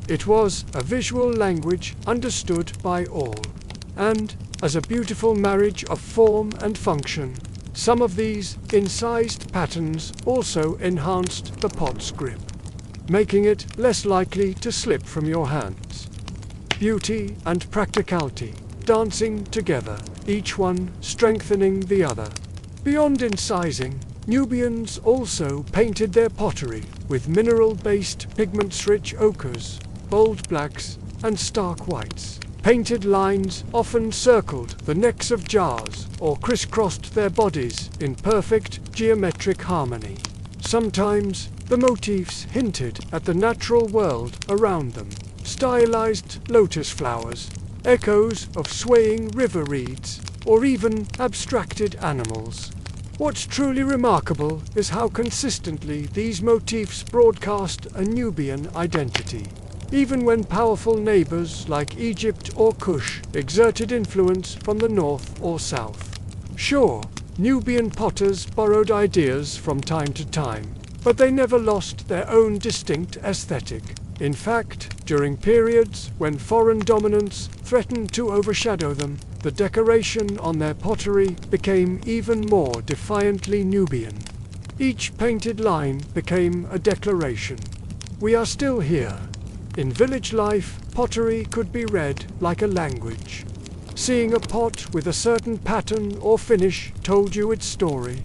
It was a visual language understood by all. And, as a beautiful marriage of form and function, some of these incised patterns also enhanced the pot's grip, making it less likely to slip from your hands. Beauty and practicality, dancing together, each one strengthening the other. Beyond incising, Nubians also painted their pottery with mineral-based pigments-rich ochres, bold blacks, and stark whites. Painted lines often circled the necks of jars or crisscrossed their bodies in perfect geometric harmony. Sometimes the motifs hinted at the natural world around them, stylized lotus flowers, echoes of swaying river reeds, or even abstracted animals. What's truly remarkable is how consistently these motifs broadcast a Nubian identity. Even when powerful neighbors like Egypt or Kush exerted influence from the north or south. Sure, Nubian potters borrowed ideas from time to time, but they never lost their own distinct aesthetic. In fact, during periods when foreign dominance threatened to overshadow them, the decoration on their pottery became even more defiantly Nubian. Each painted line became a declaration. We are still here. In village life, pottery could be read like a language. Seeing a pot with a certain pattern or finish told you its story.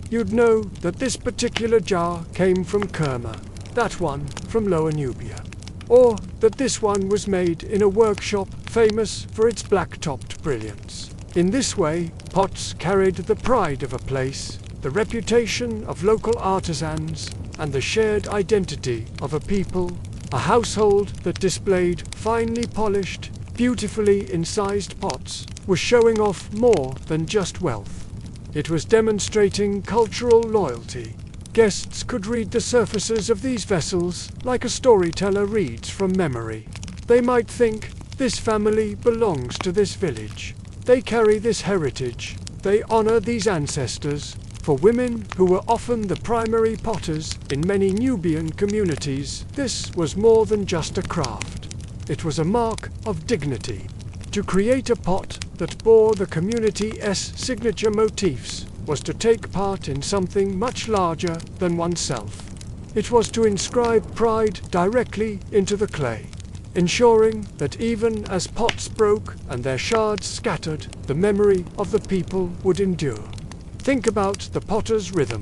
You'd know that this particular jar came from Kerma, that one from Lower Nubia, or that this one was made in a workshop famous for its black-topped brilliance. In this way, pots carried the pride of a place, the reputation of local artisans, and the shared identity of a people. A household that displayed finely polished, beautifully incised pots was showing off more than just wealth. It was demonstrating cultural loyalty. Guests could read the surfaces of these vessels like a storyteller reads from memory. They might think, this family belongs to this village. They carry this heritage. They honor these ancestors. For women, who were often the primary potters in many Nubian communities, this was more than just a craft. It was a mark of dignity. To create a pot that bore the community's signature motifs was to take part in something much larger than oneself. It was to inscribe pride directly into the clay, ensuring that even as pots broke and their shards scattered, the memory of the people would endure. Think about the potter's rhythm.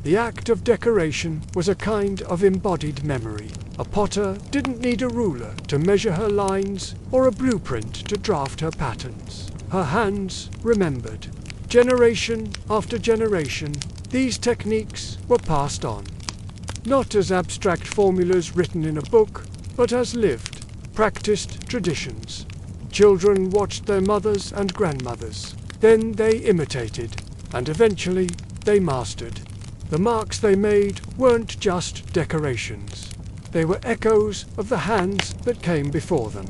The act of decoration was a kind of embodied memory. A potter didn't need a ruler to measure her lines or a blueprint to draft her patterns. Her hands remembered. Generation after generation, these techniques were passed on. Not as abstract formulas written in a book, but as lived, practiced traditions. Children watched their mothers and grandmothers. Then they imitated. And eventually, they mastered. The marks they made weren't just decorations. They were echoes of the hands that came before them.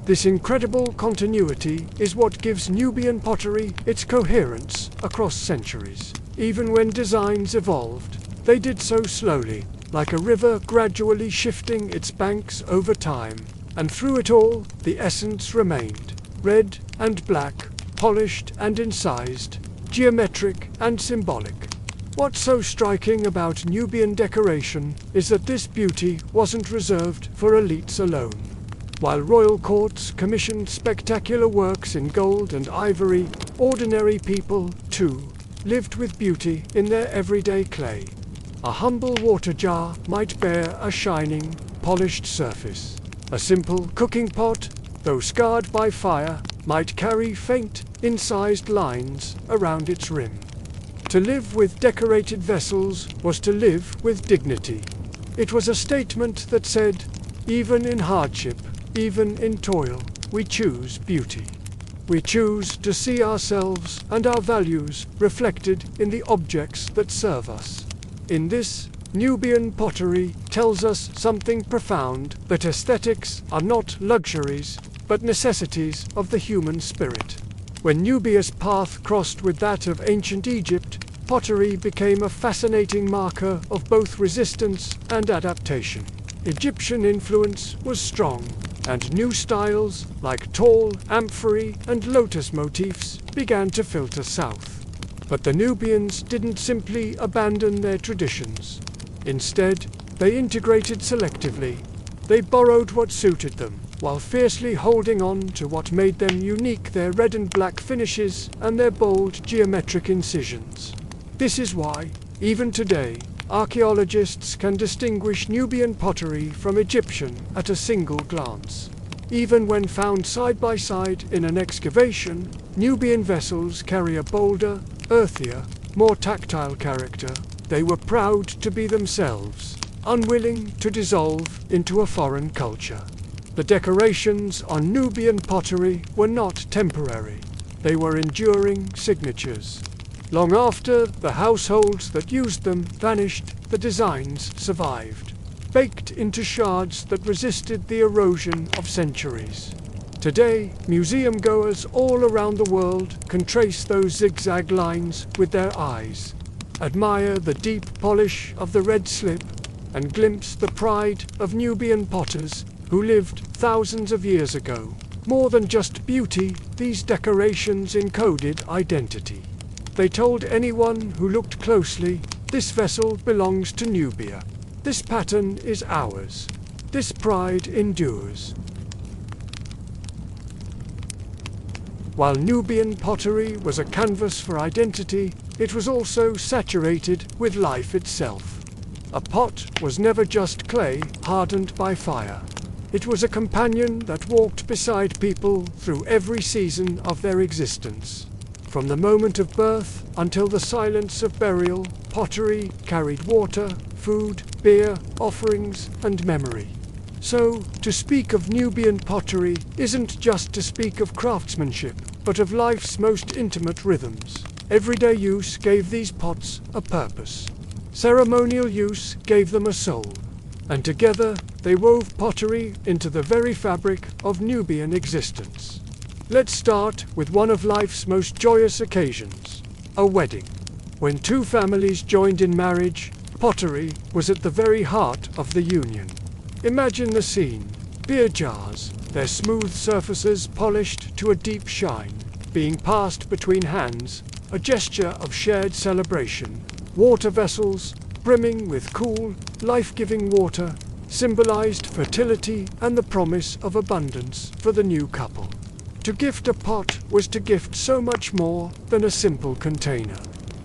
This incredible continuity is what gives Nubian pottery its coherence across centuries. Even when designs evolved, they did so slowly, like a river gradually shifting its banks over time. And through it all, the essence remained. Red and black, polished and incised, geometric and symbolic. What's so striking about Nubian decoration is that this beauty wasn't reserved for elites alone. While royal courts commissioned spectacular works in gold and ivory, ordinary people, too, lived with beauty in their everyday clay. A humble water jar might bear a shining, polished surface. A simple cooking pot, though scarred by fire, might carry faint, incised lines around its rim. To live with decorated vessels was to live with dignity. It was a statement that said, even in hardship, even in toil, we choose beauty. We choose to see ourselves and our values reflected in the objects that serve us. In this, Nubian pottery tells us something profound, that aesthetics are not luxuries, but necessities of the human spirit. When Nubia's path crossed with that of ancient Egypt, pottery became a fascinating marker of both resistance and adaptation. Egyptian influence was strong, and new styles like tall amphory and lotus motifs began to filter south. But the Nubians didn't simply abandon their traditions. Instead, they integrated selectively. They borrowed what suited them, while fiercely holding on to what made them unique, their red and black finishes and their bold geometric incisions. This is why, even today, archaeologists can distinguish Nubian pottery from Egyptian at a single glance. Even when found side by side in an excavation, Nubian vessels carry a bolder, earthier, more tactile character. They were proud to be themselves, unwilling to dissolve into a foreign culture. The decorations on Nubian pottery were not temporary. They were enduring signatures. Long after the households that used them vanished, the designs survived, baked into shards that resisted the erosion of centuries. Today, museum goers all around the world can trace those zigzag lines with their eyes, admire the deep polish of the red slip, and glimpse the pride of Nubian potters who lived thousands of years ago. More than just beauty, these decorations encoded identity. They told anyone who looked closely, this vessel belongs to Nubia. This pattern is ours. This pride endures. While Nubian pottery was a canvas for identity, it was also saturated with life itself. A pot was never just clay hardened by fire. It was a companion that walked beside people through every season of their existence. From the moment of birth until the silence of burial, pottery carried water, food, beer, offerings, and memory. So, to speak of Nubian pottery isn't just to speak of craftsmanship, but of life's most intimate rhythms. Everyday use gave these pots a purpose. Ceremonial use gave them a soul. And together, they wove pottery into the very fabric of Nubian existence. Let's start with one of life's most joyous occasions, a wedding. When two families joined in marriage, pottery was at the very heart of the union. Imagine the scene: beer jars, their smooth surfaces polished to a deep shine, being passed between hands, a gesture of shared celebration. Water vessels, brimming with cool, life-giving water, symbolized fertility and the promise of abundance for the new couple. To gift a pot was to gift so much more than a simple container.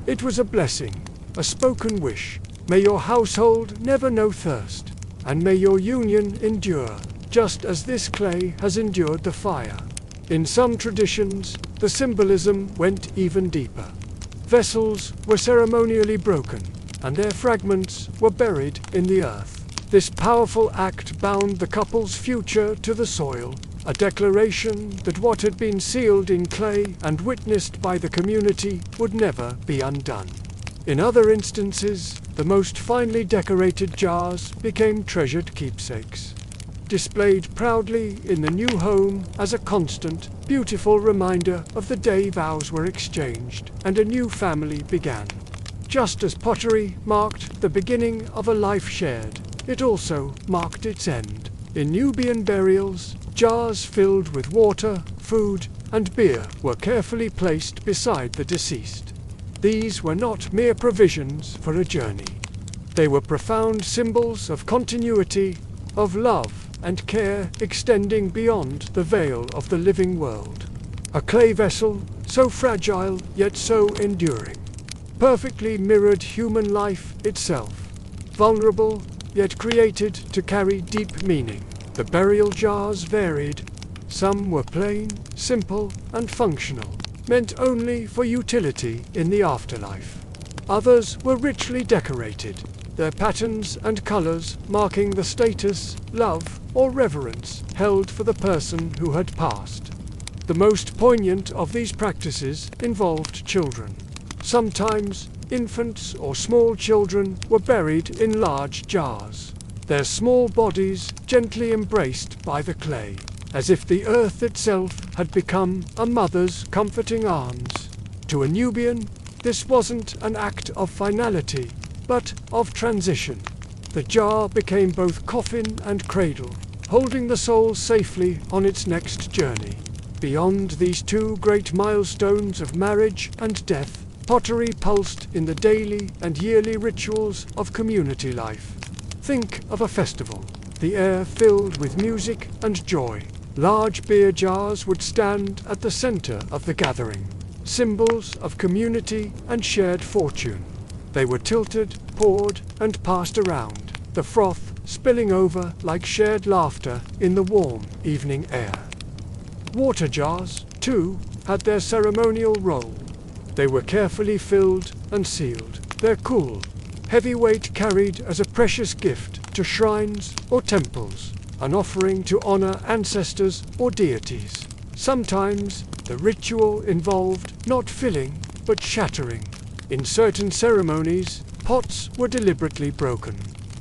It was a blessing, a spoken wish. May your household never know thirst, and may your union endure, just as this clay has endured the fire. In some traditions, the symbolism went even deeper. Vessels were ceremonially broken, and their fragments were buried in the earth. This powerful act bound the couple's future to the soil, a declaration that what had been sealed in clay and witnessed by the community would never be undone. In other instances, the most finely decorated jars became treasured keepsakes, displayed proudly in the new home as a constant, beautiful reminder of the day vows were exchanged and a new family began. Just as pottery marked the beginning of a life shared, it also marked its end. In Nubian burials, jars filled with water, food, and beer were carefully placed beside the deceased. These were not mere provisions for a journey. They were profound symbols of continuity, of love and care extending beyond the veil of the living world. A clay vessel, so fragile yet so enduring, perfectly mirrored human life itself, vulnerable yet created to carry deep meaning. The burial jars varied. Some were plain, simple, and functional, meant only for utility in the afterlife. Others were richly decorated, their patterns and colors marking the status, love, or reverence held for the person who had passed. The most poignant of these practices involved children. Sometimes infants or small children were buried in large jars, their small bodies gently embraced by the clay, as if the earth itself had become a mother's comforting arms. To a Nubian, this wasn't an act of finality, but of transition. The jar became both coffin and cradle, holding the soul safely on its next journey. Beyond these two great milestones of marriage and death, pottery pulsed in the daily and yearly rituals of community life. Think of a festival, the air filled with music and joy. Large beer jars would stand at the center of the gathering, symbols of community and shared fortune. They were tilted, poured, and passed around, the froth spilling over like shared laughter in the warm evening air. Water jars, too, had their ceremonial role. They were carefully filled and sealed, their cool, heavy weight carried as a precious gift to shrines or temples, an offering to honor ancestors or deities. Sometimes the ritual involved not filling, but shattering. In certain ceremonies, pots were deliberately broken.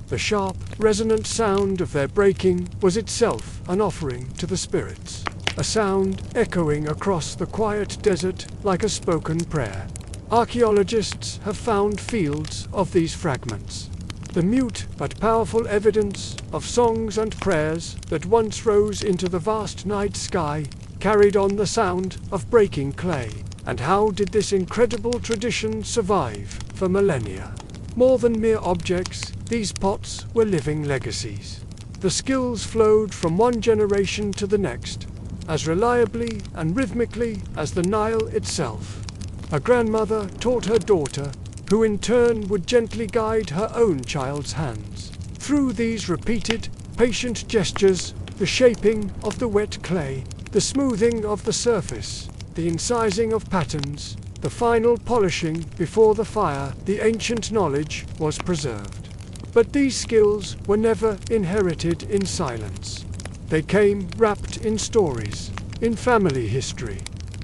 The sharp, resonant sound of their breaking was itself an offering to the spirits, a sound echoing across the quiet desert like a spoken prayer. Archaeologists have found fields of these fragments, the mute but powerful evidence of songs and prayers that once rose into the vast night sky, carried on the sound of breaking clay. And how did this incredible tradition survive for millennia? More than mere objects, these pots were living legacies. The skills flowed from one generation to the next, as reliably and rhythmically as the Nile itself. A grandmother taught her daughter, who in turn would gently guide her own child's hands. Through these repeated, patient gestures, the shaping of the wet clay, the smoothing of the surface, the incising of patterns, the final polishing before the fire, the ancient knowledge was preserved. But these skills were never inherited in silence. They came wrapped in stories, in family history.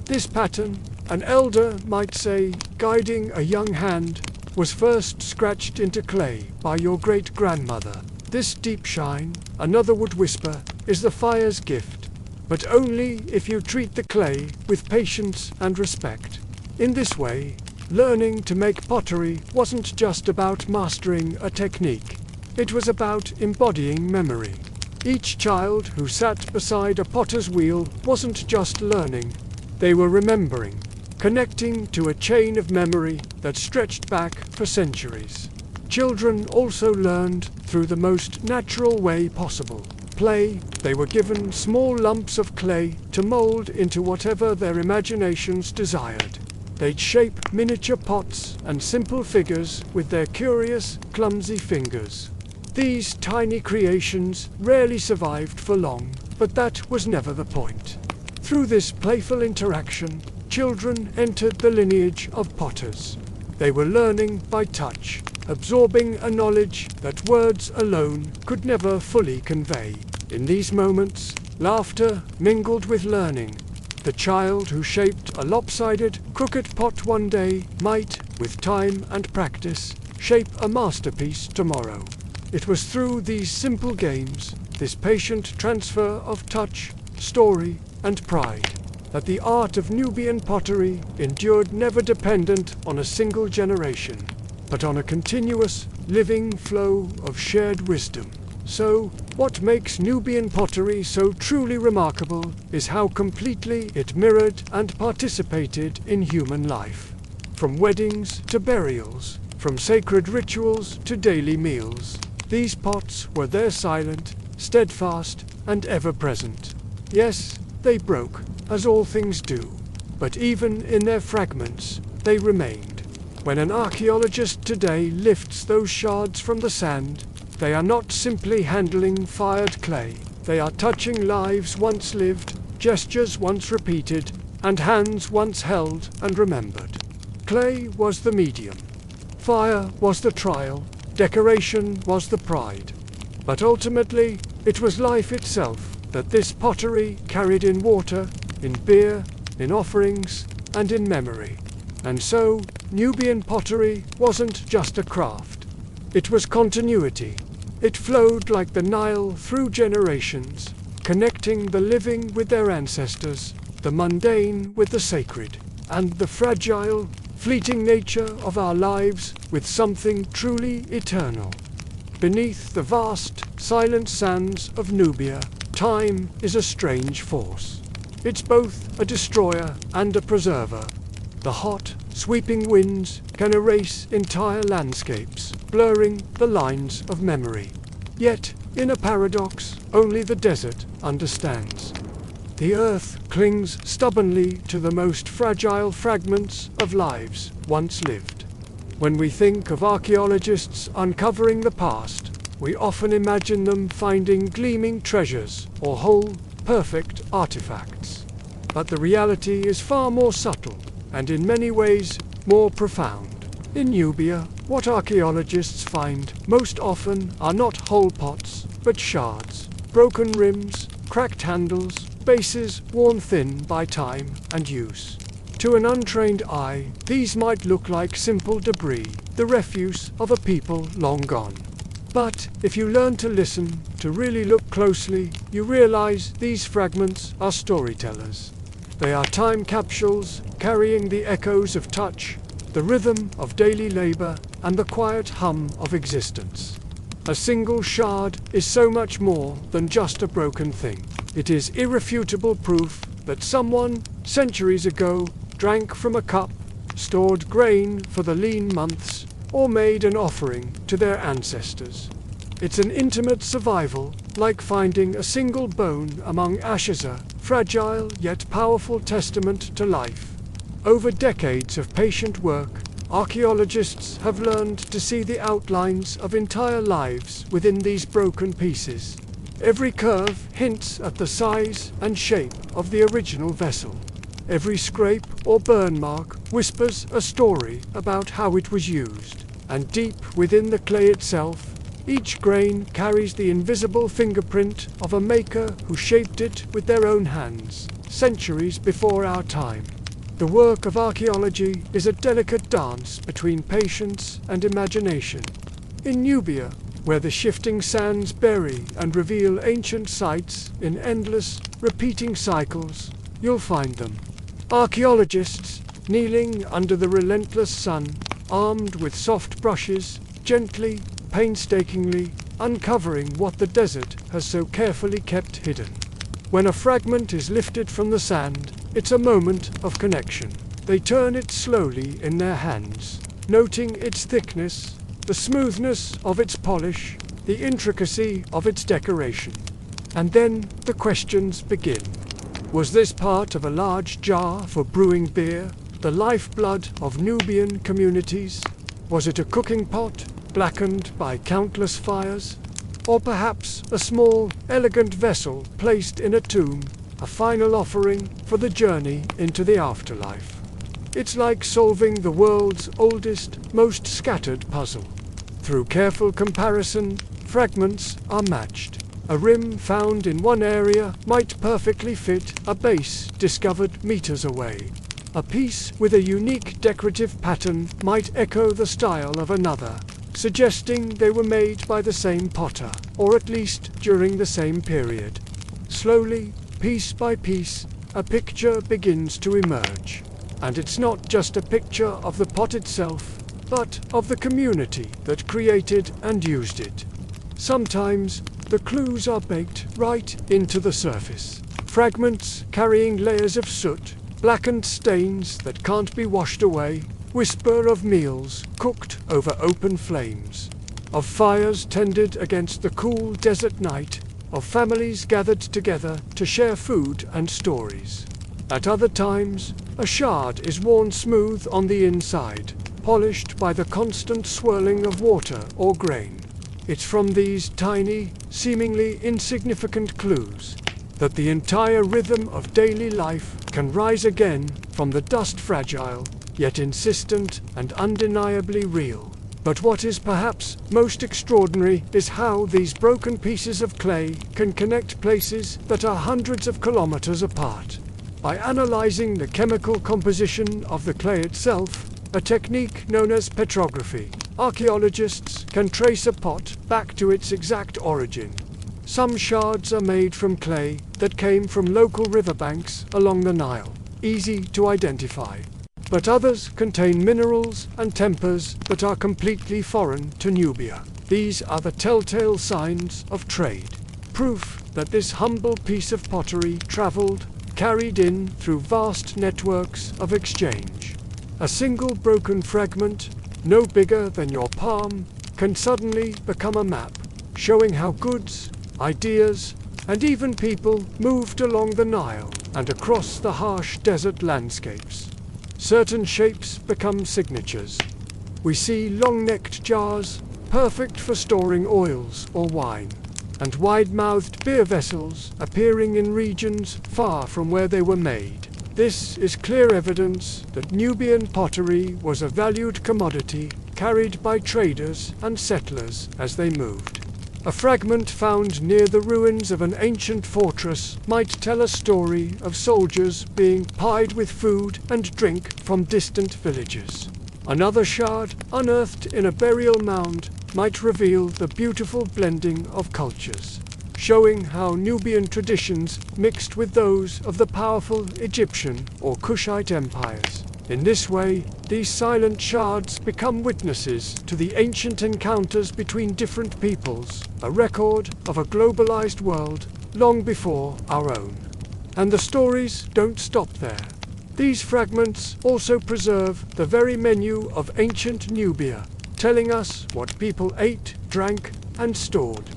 This pattern, an elder might say, guiding a young hand, was first scratched into clay by your great-grandmother. This deep shine, another would whisper, is the fire's gift, but only if you treat the clay with patience and respect. In this way, learning to make pottery wasn't just about mastering a technique. It was about embodying memory. Each child who sat beside a potter's wheel wasn't just learning, they were remembering, connecting to a chain of memory that stretched back for centuries. Children also learned through the most natural way possible. Play. They were given small lumps of clay to mold into whatever their imaginations desired. They'd shape miniature pots and simple figures with their curious, clumsy fingers. These tiny creations rarely survived for long, but that was never the point. Through this playful interaction, children entered the lineage of potters. They were learning by touch, absorbing a knowledge that words alone could never fully convey. In these moments, laughter mingled with learning. The child who shaped a lopsided, crooked pot one day might, with time and practice, shape a masterpiece tomorrow. It was through these simple games, this patient transfer of touch, story, and pride, that the art of Nubian pottery endured, never dependent on a single generation, but on a continuous, living flow of shared wisdom. So, what makes Nubian pottery so truly remarkable is how completely it mirrored and participated in human life. From weddings to burials, from sacred rituals to daily meals, these pots were there, silent, steadfast, and ever-present. Yes, they broke, as all things do, but even in their fragments, they remained. When an archaeologist today lifts those shards from the sand, they are not simply handling fired clay. They are touching lives once lived, gestures once repeated, and hands once held and remembered. Clay was the medium. Fire was the trial. Decoration was the pride. But ultimately, it was life itself that this pottery carried in water, in beer, in offerings, and in memory. And so, Nubian pottery wasn't just a craft. It was continuity. It flowed like the Nile through generations, connecting the living with their ancestors, the mundane with the sacred, and the fragile, fleeting nature of our lives with something truly eternal. Beneath the vast, silent sands of Nubia, time is a strange force. It's both a destroyer and a preserver. The hot, sweeping winds can erase entire landscapes, blurring the lines of memory. Yet, in a paradox, only the desert understands. The earth clings stubbornly to the most fragile fragments of lives once lived. When we think of archaeologists uncovering the past, we often imagine them finding gleaming treasures or whole, perfect artifacts. But the reality is far more subtle, and in many ways more profound. In Nubia, what archaeologists find most often are not whole pots, but shards, broken rims, cracked handles, bases worn thin by time and use. To an untrained eye, these might look like simple debris, the refuse of a people long gone. But if you learn to listen, to really look closely, you realize these fragments are storytellers. They are time capsules carrying the echoes of touch, the rhythm of daily labor, and the quiet hum of existence. A single shard is so much more than just a broken thing. It is irrefutable proof that someone, centuries ago, drank from a cup, stored grain for the lean months, or made an offering to their ancestors. It's an intimate survival, like finding a single bone among ashes, a fragile yet powerful testament to life. Over decades of patient work, archaeologists have learned to see the outlines of entire lives within these broken pieces. Every curve hints at the size and shape of the original vessel. Every scrape or burn mark whispers a story about how it was used. And deep within the clay itself, each grain carries the invisible fingerprint of a maker who shaped it with their own hands, centuries before our time. The work of archaeology is a delicate dance between patience and imagination. In Nubia, where the shifting sands bury and reveal ancient sites in endless, repeating cycles, you'll find them. Archaeologists, kneeling under the relentless sun, armed with soft brushes, gently, painstakingly, uncovering what the desert has so carefully kept hidden. When a fragment is lifted from the sand, it's a moment of connection. They turn it slowly in their hands, noting its thickness, the smoothness of its polish, the intricacy of its decoration. And then the questions begin. Was this part of a large jar for brewing beer, the lifeblood of Nubian communities? Was it a cooking pot, blackened by countless fires? Or perhaps a small, elegant vessel placed in a tomb, a final offering for the journey into the afterlife? It's like solving the world's oldest, most scattered puzzle. Through careful comparison, fragments are matched. A rim found in one area might perfectly fit a base discovered meters away. A piece with a unique decorative pattern might echo the style of another, suggesting they were made by the same potter, or at least during the same period. Slowly, piece by piece, a picture begins to emerge. And it's not just a picture of the pot itself, but of the community that created and used it. Sometimes, the clues are baked right into the surface. Fragments carrying layers of soot, blackened stains that can't be washed away, whisper of meals cooked over open flames, of fires tended against the cool desert night, of families gathered together to share food and stories. At other times, a shard is worn smooth on the inside, polished by the constant swirling of water or grain. It's from these tiny, seemingly insignificant clues that the entire rhythm of daily life can rise again from the dust, fragile, yet insistent and undeniably real. But what is perhaps most extraordinary is how these broken pieces of clay can connect places that are hundreds of kilometers apart. By analyzing the chemical composition of the clay itself, a technique known as petrography, archaeologists can trace a pot back to its exact origin. Some shards are made from clay that came from local riverbanks along the Nile, easy to identify. But others contain minerals and tempers that are completely foreign to Nubia. These are the telltale signs of trade, proof that this humble piece of pottery traveled, carried in through vast networks of exchange. A single broken fragment, no bigger than your palm, can suddenly become a map, showing how goods, ideas, and even people moved along the Nile and across the harsh desert landscapes. Certain shapes become signatures. We see long-necked jars, perfect for storing oils or wine, and wide-mouthed beer vessels appearing in regions far from where they were made. This is clear evidence that Nubian pottery was a valued commodity carried by traders and settlers as they moved. A fragment found near the ruins of an ancient fortress might tell a story of soldiers being plied with food and drink from distant villages. Another shard, unearthed in a burial mound, might reveal the beautiful blending of cultures, showing how Nubian traditions mixed with those of the powerful Egyptian or Kushite empires. In this way, these silent shards become witnesses to the ancient encounters between different peoples, a record of a globalized world long before our own. And the stories don't stop there. These fragments also preserve the very menu of ancient Nubia, telling us what people ate, drank, and stored.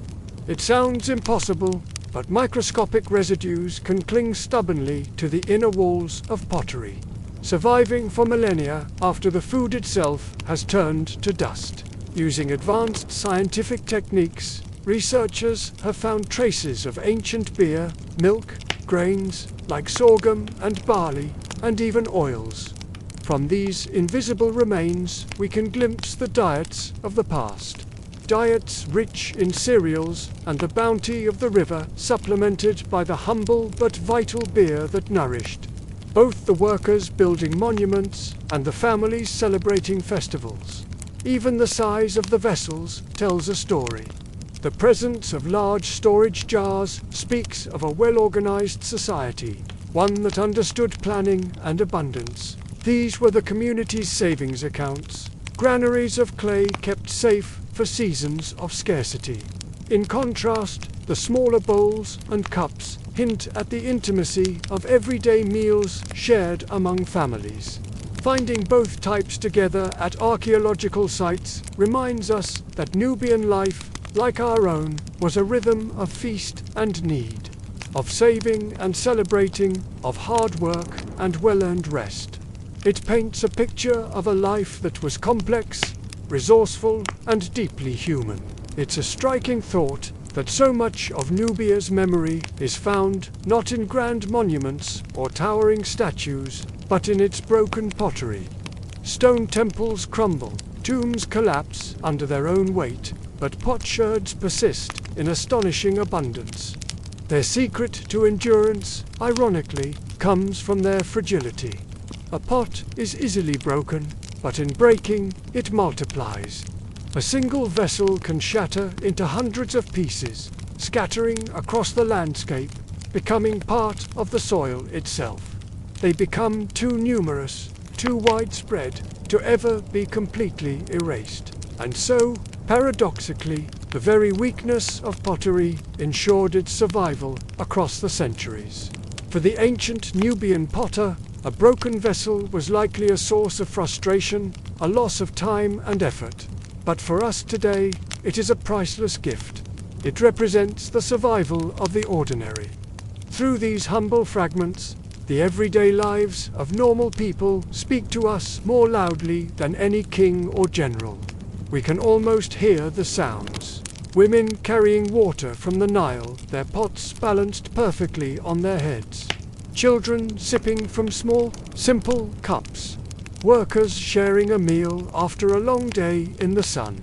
It sounds impossible, but microscopic residues can cling stubbornly to the inner walls of pottery, surviving for millennia after the food itself has turned to dust. Using advanced scientific techniques, researchers have found traces of ancient beer, milk, grains like sorghum and barley, and even oils. From these invisible remains, we can glimpse the diets of the past. Diets rich in cereals and the bounty of the river, supplemented by the humble but vital beer that nourished both the workers building monuments and the families celebrating festivals. Even the size of the vessels tells a story. The presence of large storage jars speaks of a well-organized society, one that understood planning and abundance. These were the community's savings accounts, granaries of clay kept safe for seasons of scarcity. In contrast, the smaller bowls and cups hint at the intimacy of everyday meals shared among families. Finding both types together at archaeological sites reminds us that Nubian life, like our own, was a rhythm of feast and need, of saving and celebrating, of hard work and well-earned rest. It paints a picture of a life that was complex, resourceful, and deeply human. It's a striking thought that so much of Nubia's memory is found not in grand monuments or towering statues, but in its broken pottery. Stone temples crumble, tombs collapse under their own weight, but potsherds persist in astonishing abundance. Their secret to endurance, ironically, comes from their fragility. A pot is easily broken, but in breaking, it multiplies. A single vessel can shatter into hundreds of pieces, scattering across the landscape, becoming part of the soil itself. They become too numerous, too widespread, to ever be completely erased. And so, paradoxically, the very weakness of pottery ensured its survival across the centuries. For the ancient Nubian potter, a broken vessel was likely a source of frustration, a loss of time and effort. But for us today, it is a priceless gift. It represents the survival of the ordinary. Through these humble fragments, the everyday lives of normal people speak to us more loudly than any king or general. We can almost hear the sounds, Women carrying water from the Nile, their pots balanced perfectly on their heads. Children sipping from small, simple cups. Workers sharing a meal after a long day in the sun.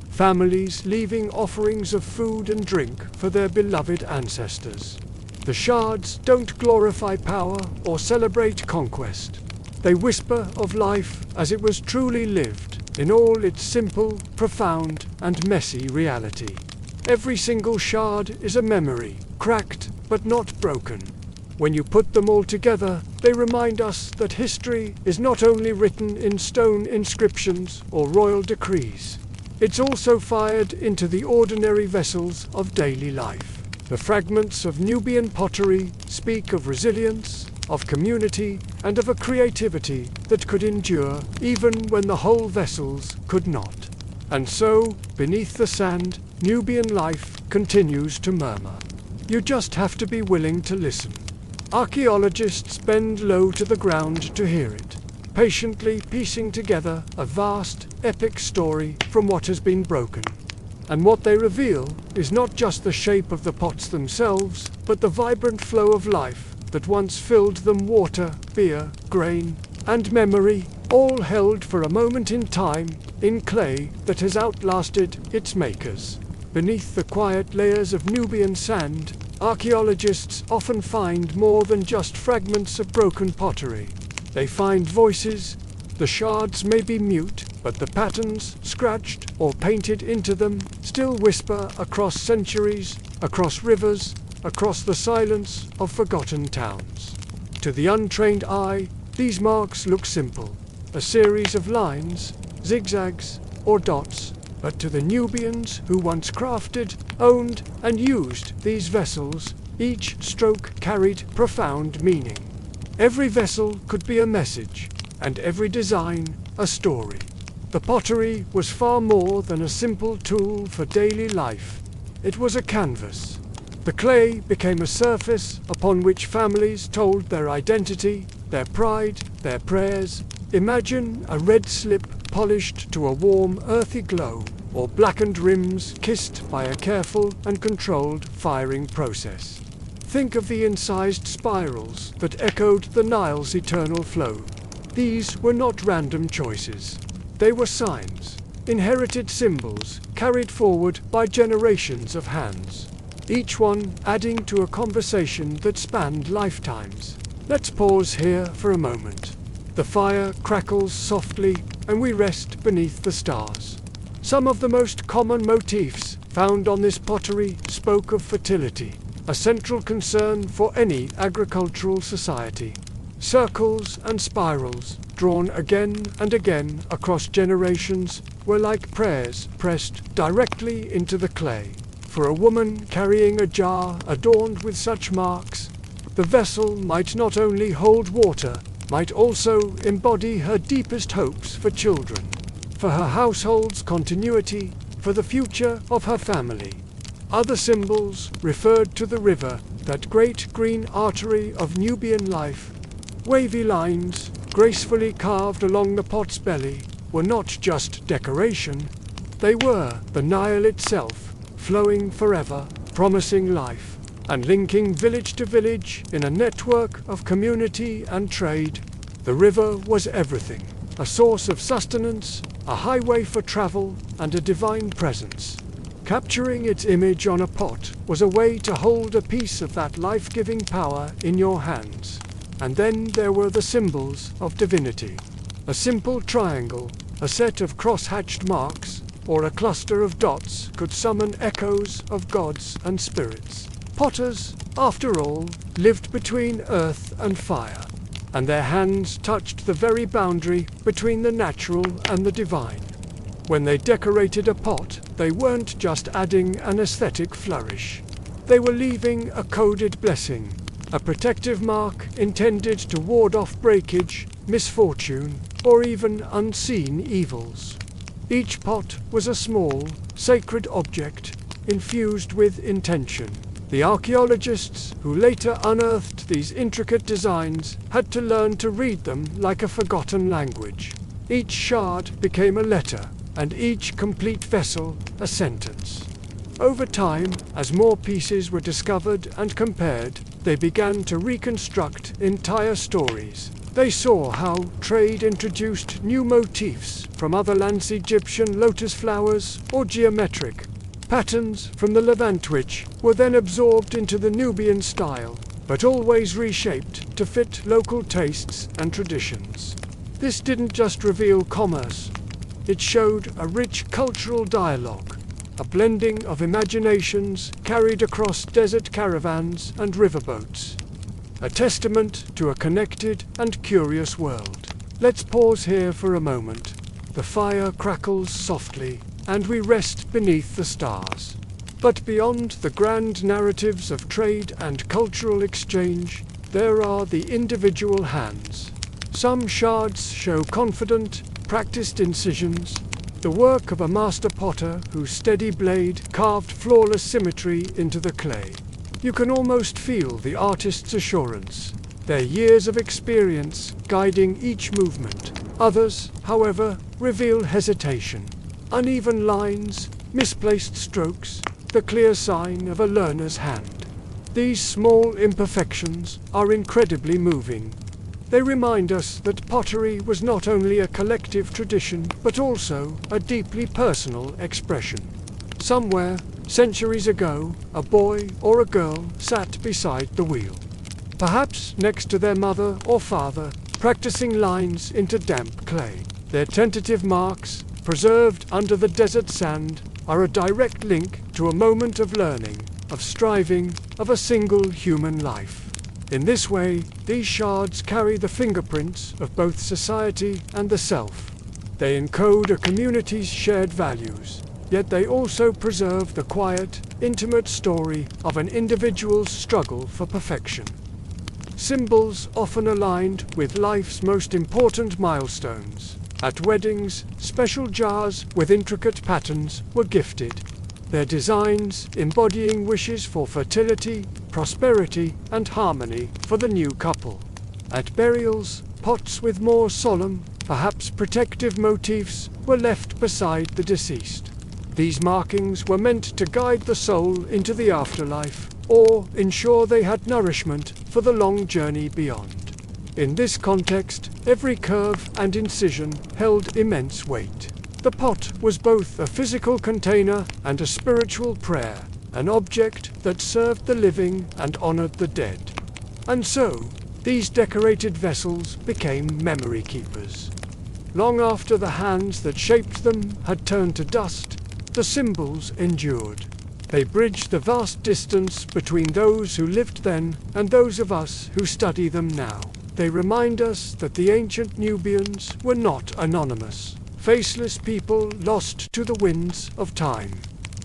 Families leaving offerings of food and drink for their beloved ancestors. The shards don't glorify power or celebrate conquest. They whisper of life as it was truly lived, in all its simple, profound, and messy reality. Every single shard is a memory, cracked but not broken. When you put them all together, they remind us that history is not only written in stone inscriptions or royal decrees. It's also fired into the ordinary vessels of daily life. The fragments of Nubian pottery speak of resilience, of community, and of a creativity that could endure even when the whole vessels could not. And so, beneath the sand, Nubian life continues to murmur. You just have to be willing to listen. Archaeologists bend low to the ground to hear it, patiently piecing together a vast, epic story from what has been broken. And what they reveal is not just the shape of the pots themselves, but the vibrant flow of life that once filled them: water, beer, grain, and memory, all held for a moment in time, in clay that has outlasted its makers. Beneath the quiet layers of Nubian sand, archaeologists often find more than just fragments of broken pottery. They find voices. The shards may be mute, but the patterns, scratched or painted into them, still whisper across centuries, across rivers, across the silence of forgotten towns. To the untrained eye, these marks look simple, a series of lines, zigzags, or dots, but to the Nubians who once crafted, owned, and used these vessels, each stroke carried profound meaning. Every vessel could be a message, and every design a story. The pottery was far more than a simple tool for daily life. It was a canvas. The clay became a surface upon which families told their identity, their pride, their prayers. Imagine a red slip polished to a warm, earthy glow, or blackened rims kissed by a careful and controlled firing process. Think of the incised spirals that echoed the Nile's eternal flow. These were not random choices. They were signs, inherited symbols carried forward by generations of hands, each one adding to a conversation that spanned lifetimes. Let's pause here for a moment. The fire crackles softly, and we rest beneath the stars. Some of the most common motifs found on this pottery spoke of fertility, a central concern for any agricultural society. Circles and spirals, drawn again and again across generations, were like prayers pressed directly into the clay. For a woman carrying a jar adorned with such marks, the vessel might not only hold water, might also embody her deepest hopes for children, for her household's continuity, for the future of her family. Other symbols referred to the river, that great green artery of Nubian life. Wavy lines, gracefully carved along the pot's belly, were not just decoration. They were the Nile itself, flowing forever, promising life, and linking village to village in a network of community and trade. The river was everything, a source of sustenance, a highway for travel, and a divine presence. Capturing its image on a pot was a way to hold a piece of that life-giving power in your hands. And then there were the symbols of divinity. A simple triangle, a set of cross-hatched marks, or a cluster of dots could summon echoes of gods and spirits. Potters, after all, lived between earth and fire, and their hands touched the very boundary between the natural and the divine. When they decorated a pot, they weren't just adding an aesthetic flourish. They were leaving a coded blessing, a protective mark intended to ward off breakage, misfortune, or even unseen evils. Each pot was a small, sacred object, infused with intention. The archaeologists who later unearthed these intricate designs had to learn to read them like a forgotten language. Each shard became a letter, and each complete vessel a sentence. Over time, as more pieces were discovered and compared, they began to reconstruct entire stories. They saw how trade introduced new motifs from other lands, Egyptian lotus flowers or geometric patterns from the Levant, which were then absorbed into the Nubian style, but always reshaped to fit local tastes and traditions. This didn't just reveal commerce, it showed a rich cultural dialogue, a blending of imaginations carried across desert caravans and riverboats. A testament to a connected and curious world. Let's pause here for a moment. The fire crackles softly, and we rest beneath the stars. But beyond the grand narratives of trade and cultural exchange, there are the individual hands. Some shards show confident, practiced incisions, the work of a master potter whose steady blade carved flawless symmetry into the clay. You can almost feel the artist's assurance, their years of experience guiding each movement. Others, however, reveal hesitation, uneven lines, misplaced strokes, the clear sign of a learner's hand. These small imperfections are incredibly moving. They remind us that pottery was not only a collective tradition, but also a deeply personal expression. Somewhere, centuries ago, a boy or a girl sat beside the wheel, perhaps next to their mother or father, practicing lines into damp clay. Their tentative marks, preserved under the desert sand, are a direct link to a moment of learning, of striving, of a single human life. In this way, these shards carry the fingerprints of both society and the self. They encode a community's shared values, yet they also preserve the quiet, intimate story of an individual's struggle for perfection. Symbols often aligned with life's most important milestones. At weddings, special jars with intricate patterns were gifted, their designs embodying wishes for fertility, prosperity, and harmony for the new couple. At burials, pots with more solemn, perhaps protective motifs were left beside the deceased. These markings were meant to guide the soul into the afterlife, or ensure they had nourishment for the long journey beyond. In this context, every curve and incision held immense weight. The pot was both a physical container and a spiritual prayer, an object that served the living and honored the dead. And so, these decorated vessels became memory keepers. Long after the hands that shaped them had turned to dust, the symbols endured. They bridged the vast distance between those who lived then and those of us who study them now. They remind us that the ancient Nubians were not anonymous, faceless people lost to the winds of time.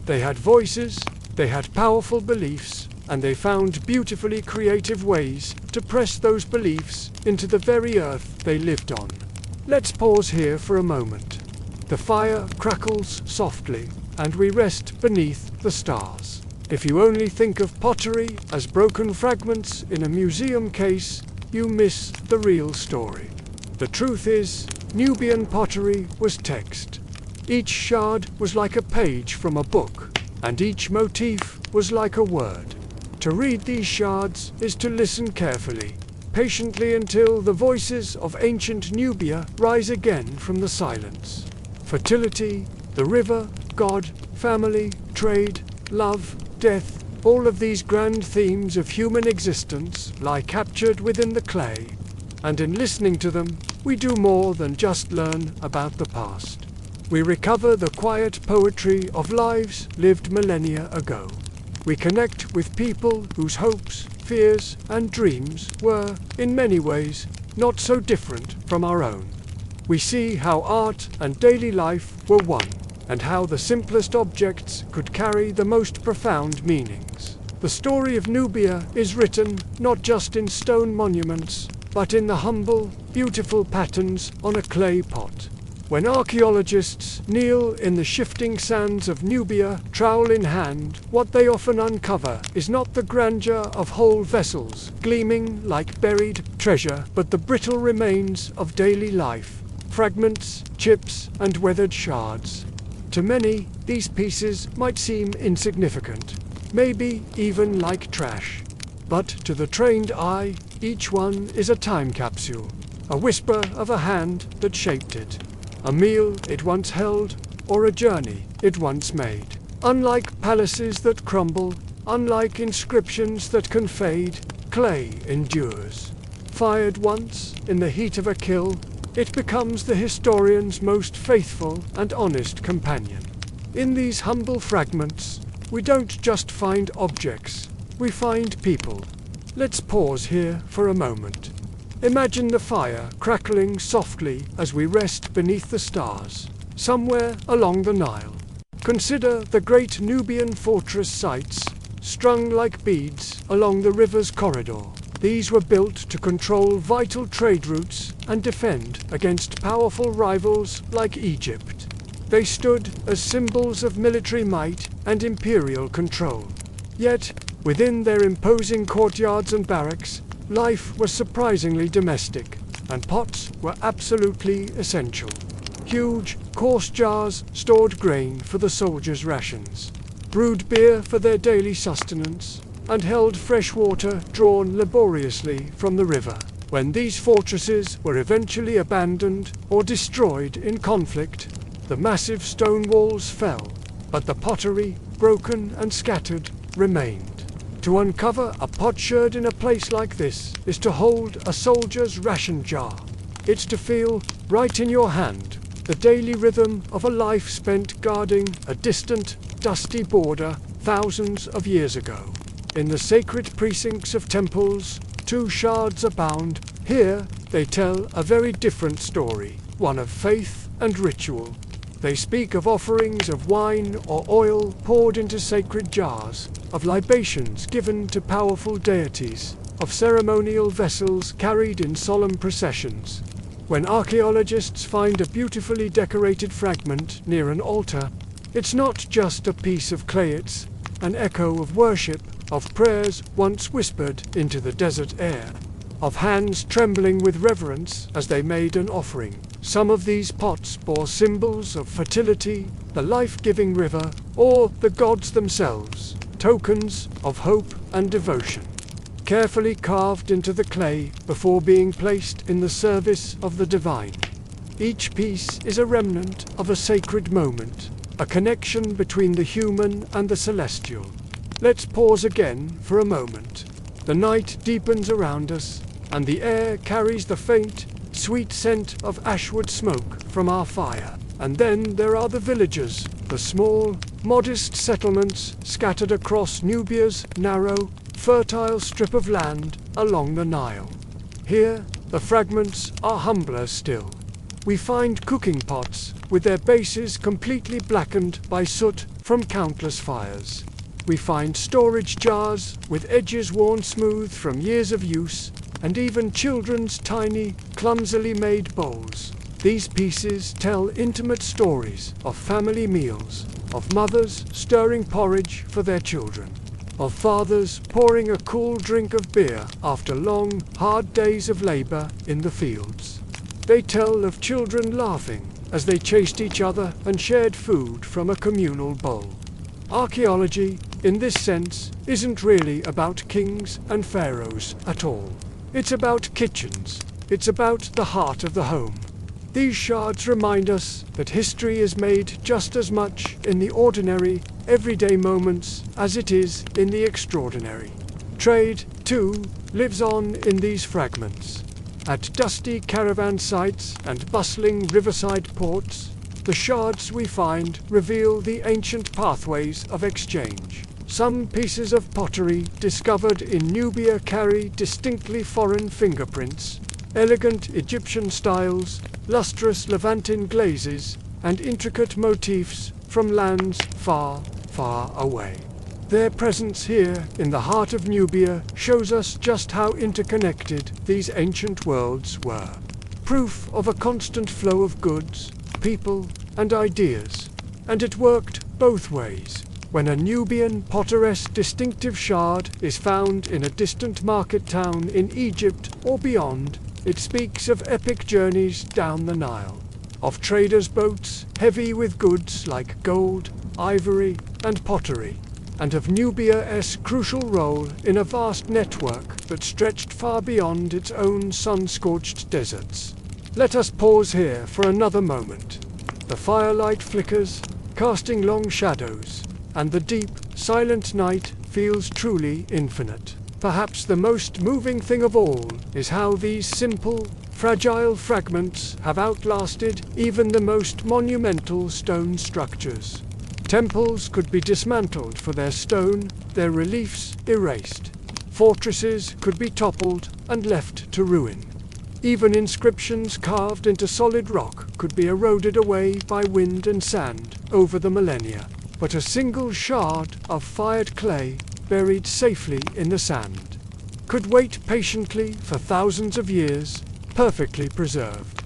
They had voices, they had powerful beliefs, and they found beautifully creative ways to press those beliefs into the very earth they lived on. Let's pause here for a moment. The fire crackles softly, and we rest beneath the stars. If you only think of pottery as broken fragments in a museum case, you miss the real story. The truth is, Nubian pottery was text. Each shard was like a page from a book, and each motif was like a word. To read these shards is to listen carefully, patiently until the voices of ancient Nubia rise again from the silence. Fertility, the river, God, family, trade, love, death, all of these grand themes of human existence lie captured within the clay, and in listening to them, we do more than just learn about the past. We recover the quiet poetry of lives lived millennia ago. We connect with people whose hopes, fears, and dreams were, in many ways, not so different from our own. We see how art and daily life were one, and how the simplest objects could carry the most profound meanings. The story of Nubia is written not just in stone monuments, but in the humble, beautiful patterns on a clay pot. When archaeologists kneel in the shifting sands of Nubia, trowel in hand, what they often uncover is not the grandeur of whole vessels, gleaming like buried treasure, but the brittle remains of daily life, fragments, chips, and weathered shards. To many, these pieces might seem insignificant, maybe even like trash. But to the trained eye, each one is a time capsule, a whisper of a hand that shaped it, a meal it once held, or a journey it once made. Unlike palaces that crumble, unlike inscriptions that can fade, clay endures. Fired once, in the heat of a kill, it becomes the historian's most faithful and honest companion. In these humble fragments, we don't just find objects, we find people. Let's pause here for a moment. Imagine the fire crackling softly as we rest beneath the stars, somewhere along the Nile. Consider the great Nubian fortress sites, strung like beads along the river's corridor. These were built to control vital trade routes and defend against powerful rivals like Egypt. They stood as symbols of military might and imperial control. Yet, within their imposing courtyards and barracks, life was surprisingly domestic, and pots were absolutely essential. Huge, coarse jars stored grain for the soldiers' rations, brewed beer for their daily sustenance, and held fresh water drawn laboriously from the river. When these fortresses were eventually abandoned or destroyed in conflict, the massive stone walls fell, but the pottery, broken and scattered, remained. To uncover a potsherd in a place like this is to hold a soldier's ration jar. It's to feel, right in your hand, the daily rhythm of a life spent guarding a distant, dusty border thousands of years ago. In the sacred precincts of temples, two shards abound. Here, they tell a very different story, one of faith and ritual. They speak of offerings of wine or oil poured into sacred jars, of libations given to powerful deities, of ceremonial vessels carried in solemn processions. When archaeologists find a beautifully decorated fragment near an altar, it's not just a piece of clay, it's an echo of worship, of prayers once whispered into the desert air, of hands trembling with reverence as they made an offering. Some of these pots bore symbols of fertility, the life-giving river, or the gods themselves, tokens of hope and devotion. Carefully carved into the clay before being placed in the service of the divine. Each piece is a remnant of a sacred moment, a connection between the human and the celestial. Let's pause again for a moment. The night deepens around us, and the air carries the faint, sweet scent of ashwood smoke from our fire. And then there are the villages, the small, modest settlements scattered across Nubia's narrow, fertile strip of land along the Nile. Here, the fragments are humbler still. We find cooking pots with their bases completely blackened by soot from countless fires. We find storage jars with edges worn smooth from years of use, and even children's tiny, clumsily made bowls. These pieces tell intimate stories of family meals, of mothers stirring porridge for their children, of fathers pouring a cool drink of beer after long, hard days of labor in the fields. They tell of children laughing as they chased each other and shared food from a communal bowl. Archaeology, in this sense, isn't really about kings and pharaohs at all. It's about kitchens. It's about the heart of the home. These shards remind us that history is made just as much in the ordinary, everyday moments as it is in the extraordinary. Trade, too, lives on in these fragments. At dusty caravan sites and bustling riverside ports, the shards we find reveal the ancient pathways of exchange. Some pieces of pottery discovered in Nubia carry distinctly foreign fingerprints, elegant Egyptian styles, lustrous Levantine glazes, and intricate motifs from lands far, far away. Their presence here in the heart of Nubia shows us just how interconnected these ancient worlds were. Proof of a constant flow of goods, people, and ideas. And it worked both ways. When a Nubian potteress distinctive shard is found in a distant market town in Egypt or beyond, it speaks of epic journeys down the Nile. of traders' boats heavy with goods like gold, ivory, and pottery, and of Nubia's crucial role in a vast network that stretched far beyond its own sun-scorched deserts. Let us pause here for another moment. The firelight flickers, casting long shadows, and the deep, silent night feels truly infinite. Perhaps the most moving thing of all is how these simple, fragile fragments have outlasted even the most monumental stone structures. Temples could be dismantled for their stone, their reliefs erased. Fortresses could be toppled and left to ruin. Even inscriptions carved into solid rock could be eroded away by wind and sand over the millennia. But a single shard of fired clay, buried safely in the sand, could wait patiently for thousands of years, perfectly preserved.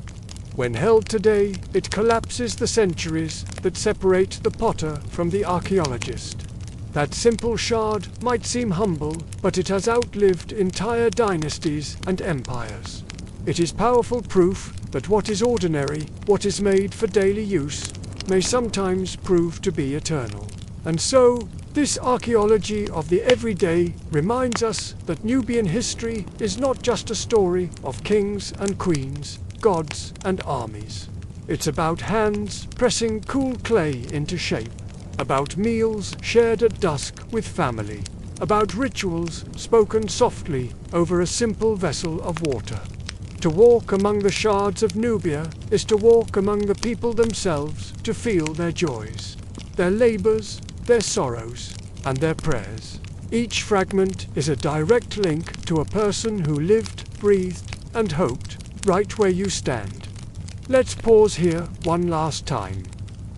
When held today, it collapses the centuries that separate the potter from the archaeologist. That simple shard might seem humble, but it has outlived entire dynasties and empires. It is powerful proof that what is ordinary, what is made for daily use, may sometimes prove to be eternal. And so, this archaeology of the everyday reminds us that Nubian history is not just a story of kings and queens, gods and armies. It's about hands pressing cool clay into shape, about meals shared at dusk with family, about rituals spoken softly over a simple vessel of water. To walk among the shards of Nubia is to walk among the people themselves, to feel their joys, their labors, their sorrows, and their prayers. Each fragment is a direct link to a person who lived, breathed, and hoped, right where you stand. Let's pause here one last time.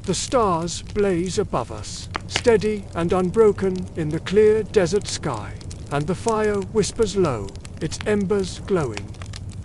The stars blaze above us, steady and unbroken in the clear desert sky, and the fire whispers low, its embers glowing.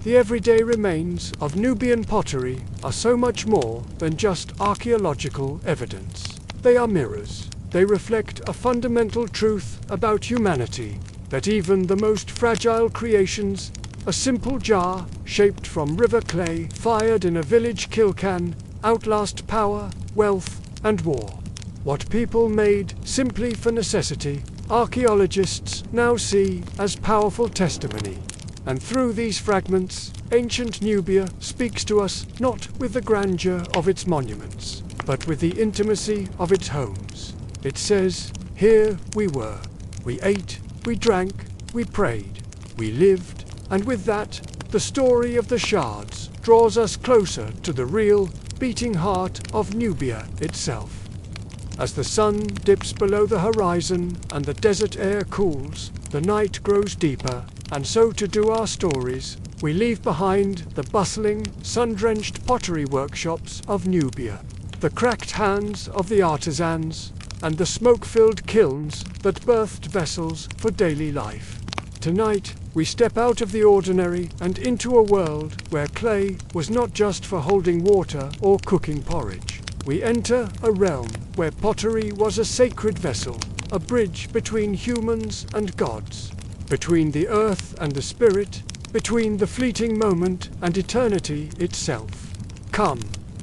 The everyday remains of Nubian pottery are so much more than just archaeological evidence. They are mirrors. They reflect a fundamental truth about humanity, that even the most fragile creations, a simple jar shaped from river clay fired in a village kilcan, outlast power, wealth, and war. What people made simply for necessity, archaeologists now see as powerful testimony. And through these fragments, ancient Nubia speaks to us not with the grandeur of its monuments, but with the intimacy of its homes. It says, here we were. We ate, we drank, we prayed, we lived, and with that, the story of the shards draws us closer to the real, beating heart of Nubia itself. As the sun dips below the horizon and the desert air cools, the night grows deeper, and so to do our stories, we leave behind the bustling, sun-drenched pottery workshops of Nubia, the cracked hands of the artisans, and the smoke-filled kilns that birthed vessels for daily life. Tonight, we step out of the ordinary and into a world where clay was not just for holding water or cooking porridge. We enter a realm where pottery was a sacred vessel, a bridge between humans and gods, between the earth and the spirit, between the fleeting moment and eternity itself. Come,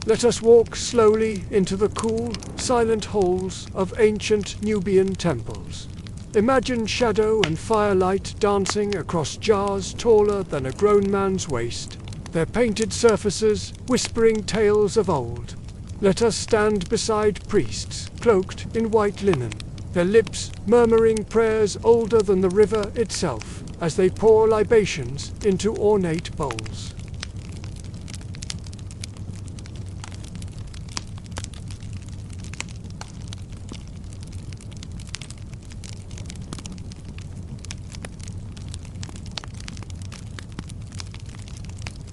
let us walk slowly into the cool, silent halls of ancient Nubian temples. Imagine shadow and firelight dancing across jars taller than a grown man's waist, their painted surfaces whispering tales of old. Let us stand beside priests, cloaked in white linen, their lips murmuring prayers older than the river itself, as they pour libations into ornate bowls.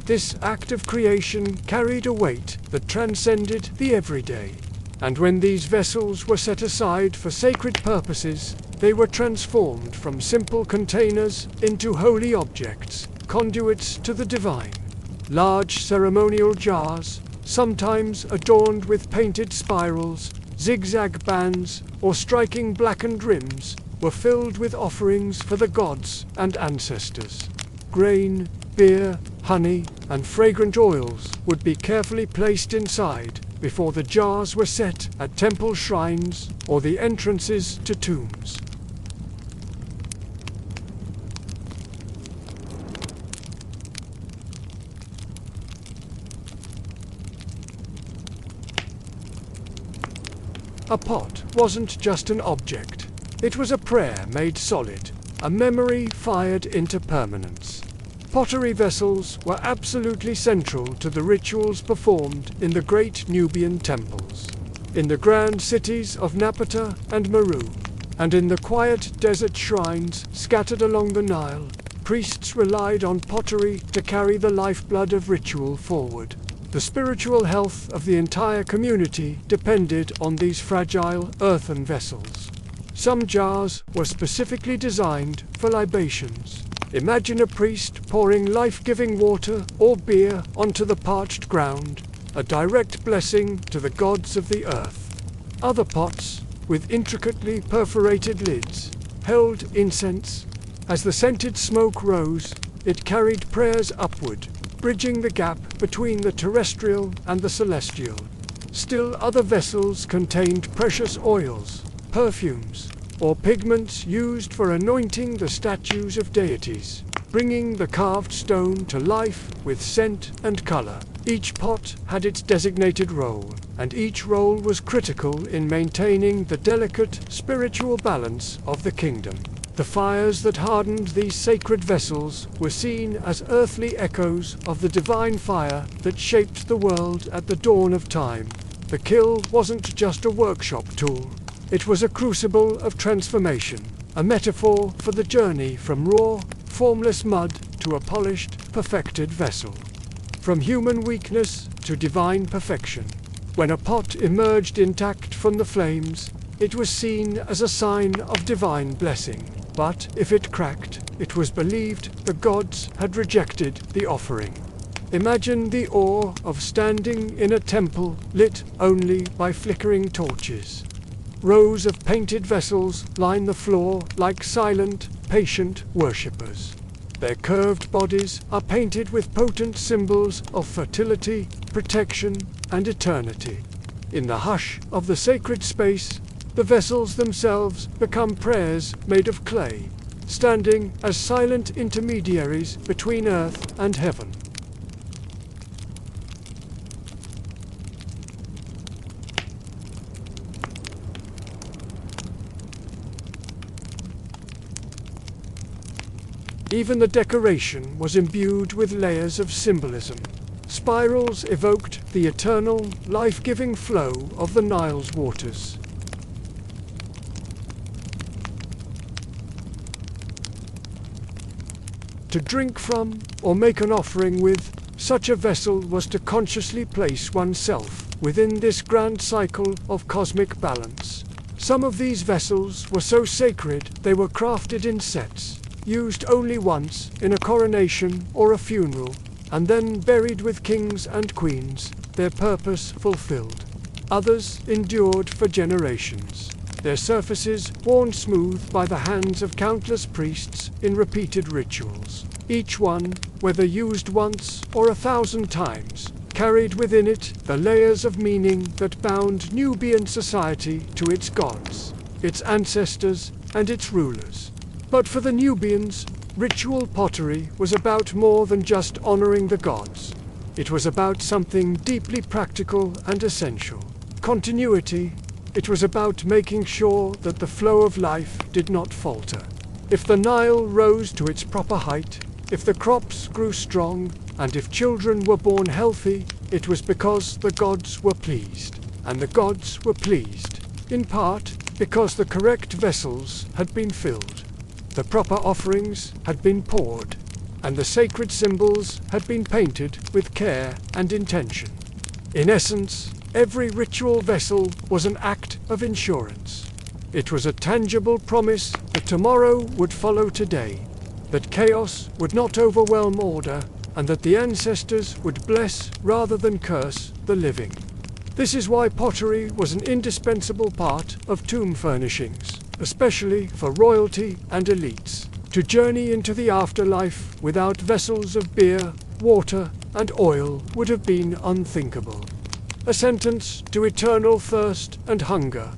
This act of creation carried a weight that transcended the everyday. And when these vessels were set aside for sacred purposes, they were transformed from simple containers into holy objects, conduits to the divine. Large ceremonial jars, sometimes adorned with painted spirals, zigzag bands, or striking blackened rims, were filled with offerings for the gods and ancestors. Grain, beer, honey, and fragrant oils would be carefully placed inside before the jars were set at temple shrines or the entrances to tombs. A pot wasn't just an object. It was a prayer made solid, a memory fired into permanence. Pottery vessels were absolutely central to the rituals performed in the great Nubian temples, in the grand cities of Napata and Meru, and in the quiet desert shrines scattered along the Nile. Priests relied on pottery to carry the lifeblood of ritual forward. The spiritual health of the entire community depended on these fragile earthen vessels. Some jars were specifically designed for libations. Imagine a priest pouring life-giving water or beer onto the parched ground, a direct blessing to the gods of the earth. Other pots, with intricately perforated lids, held incense. As the scented smoke rose, it carried prayers upward, bridging the gap between the terrestrial and the celestial. Still other vessels contained precious oils, perfumes, or pigments used for anointing the statues of deities, bringing the carved stone to life with scent and color. Each pot had its designated role, and each role was critical in maintaining the delicate spiritual balance of the kingdom. The fires that hardened these sacred vessels were seen as earthly echoes of the divine fire that shaped the world at the dawn of time. The kiln wasn't just a workshop tool. It was a crucible of transformation, a metaphor for the journey from raw, formless mud to a polished, perfected vessel. From human weakness to divine perfection. When a pot emerged intact from the flames, it was seen as a sign of divine blessing. But if it cracked, it was believed the gods had rejected the offering. Imagine the awe of standing in a temple lit only by flickering torches. Rows of painted vessels line the floor like silent, patient worshippers. Their curved bodies are painted with potent symbols of fertility, protection, and eternity. In the hush of the sacred space, the vessels themselves become prayers made of clay, standing as silent intermediaries between earth and heaven. Even the decoration was imbued with layers of symbolism. Spirals evoked the eternal, life-giving flow of the Nile's waters. To drink from, or make an offering with, such a vessel was to consciously place oneself within this grand cycle of cosmic balance. Some of these vessels were so sacred they were crafted in sets, used only once in a coronation or a funeral, and then buried with kings and queens, their purpose fulfilled. Others endured for generations, their surfaces worn smooth by the hands of countless priests in repeated rituals. Each one, whether used once or 1,000 times, carried within it the layers of meaning that bound Nubian society to its gods, its ancestors, and its rulers. But for the Nubians, ritual pottery was about more than just honoring the gods. It was about something deeply practical and essential. Continuity. It was about making sure that the flow of life did not falter. If the Nile rose to its proper height, if the crops grew strong, and if children were born healthy, it was because the gods were pleased. And the gods were pleased, in part, because the correct vessels had been filled. The proper offerings had been poured, and the sacred symbols had been painted with care and intention. In essence, every ritual vessel was an act of insurance. It was a tangible promise that tomorrow would follow today, that chaos would not overwhelm order, and that the ancestors would bless rather than curse the living. This is why pottery was an indispensable part of tomb furnishings, especially for royalty and elites. To journey into the afterlife without vessels of beer, water, and oil would have been unthinkable. A sentence to eternal thirst and hunger.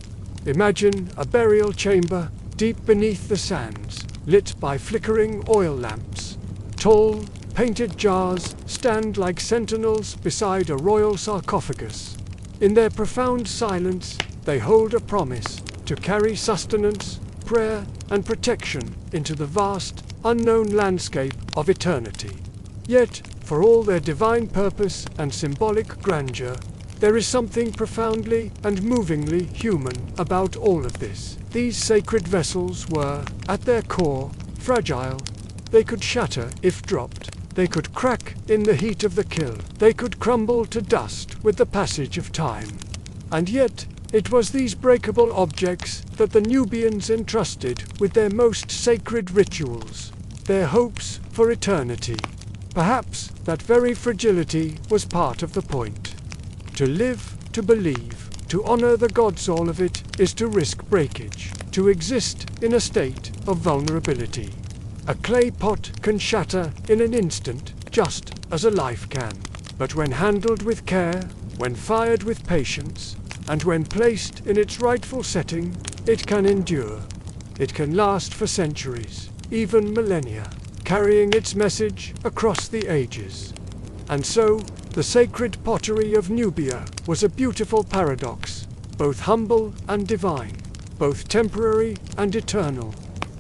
Imagine a burial chamber deep beneath the sands, lit by flickering oil lamps. Tall, painted jars stand like sentinels beside a royal sarcophagus. In their profound silence, they hold a promise to carry sustenance, prayer, and protection into the vast, unknown landscape of eternity. Yet, for all their divine purpose and symbolic grandeur, there is something profoundly and movingly human about all of this. These sacred vessels were, at their core, fragile. They could shatter if dropped. They could crack in the heat of the kiln. They could crumble to dust with the passage of time. And yet, it was these breakable objects that the Nubians entrusted with their most sacred rituals, their hopes for eternity. Perhaps that very fragility was part of the point. To live, to believe, to honor the gods, all of it is to risk breakage, to exist in a state of vulnerability. A clay pot can shatter in an instant, just as a life can. But when handled with care, when fired with patience, and when placed in its rightful setting, it can endure. It can last for centuries, even millennia, carrying its message across the ages. And so, the sacred pottery of Nubia was a beautiful paradox, both humble and divine, both temporary and eternal.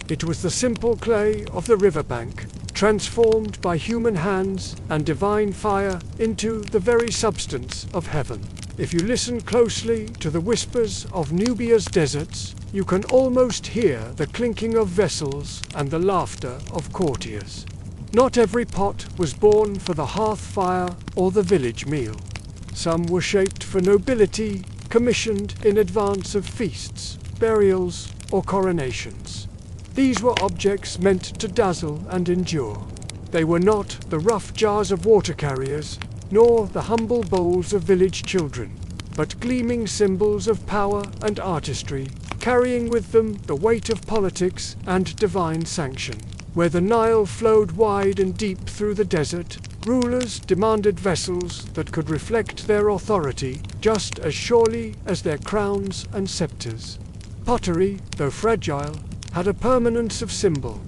It was the simple clay of the riverbank, transformed by human hands and divine fire into the very substance of heaven. If you listen closely to the whispers of Nubia's deserts, you can almost hear the clinking of vessels and the laughter of courtiers. Not every pot was born for the hearth fire or the village meal. Some were shaped for nobility, commissioned in advance of feasts, burials, or coronations. These were objects meant to dazzle and endure. They were not the rough jars of water carriers, nor the humble bowls of village children, but gleaming symbols of power and artistry, carrying with them the weight of politics and divine sanction. Where the Nile flowed wide and deep through the desert, rulers demanded vessels that could reflect their authority just as surely as their crowns and scepters. Pottery, though fragile, had a permanence of symbol.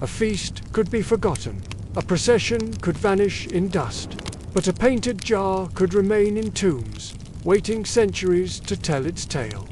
A feast could be forgotten, a procession could vanish in dust, but a painted jar could remain in tombs, waiting centuries to tell its tale.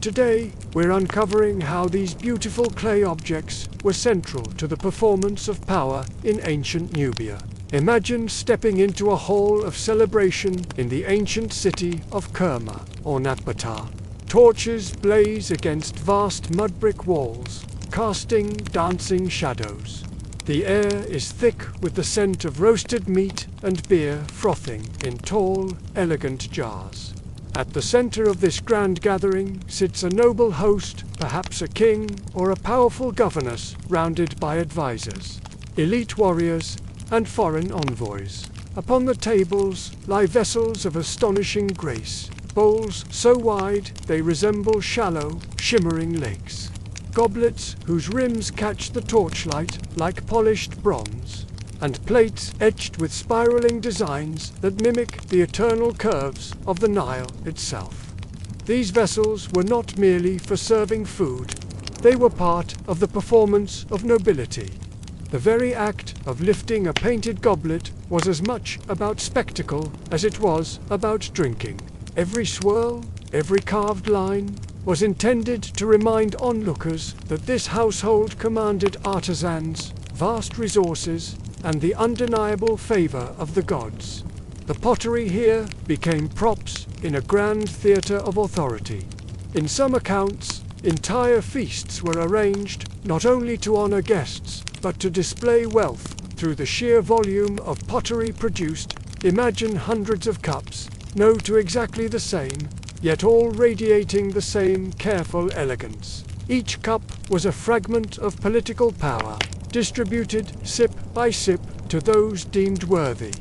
Today, we're uncovering how these beautiful clay objects were central to the performance of power in ancient Nubia. Imagine stepping into a hall of celebration in the ancient city of Kerma or Napata. Torches blaze against vast mud brick walls, casting dancing shadows. The air is thick with the scent of roasted meat and beer frothing in tall, elegant jars. At the center of this grand gathering sits a noble host, perhaps a king or a powerful governess rounded by advisors, elite warriors, and foreign envoys. Upon the tables lie vessels of astonishing grace, bowls so wide they resemble shallow, shimmering lakes. Goblets whose rims catch the torchlight like polished bronze, and plates etched with spiraling designs that mimic the eternal curves of the Nile itself. These vessels were not merely for serving food, they were part of the performance of nobility. The very act of lifting a painted goblet was as much about spectacle as it was about drinking. Every swirl, every carved line, was intended to remind onlookers that this household commanded artisans, vast resources, and the undeniable favor of the gods. The pottery here became props in a grand theater of authority. In some accounts, entire feasts were arranged not only to honor guests, but to display wealth through the sheer volume of pottery produced. Imagine hundreds of cups, no two exactly the same, yet all radiating the same careful elegance. Each cup was a fragment of political power, distributed sip by sip to those deemed worthy.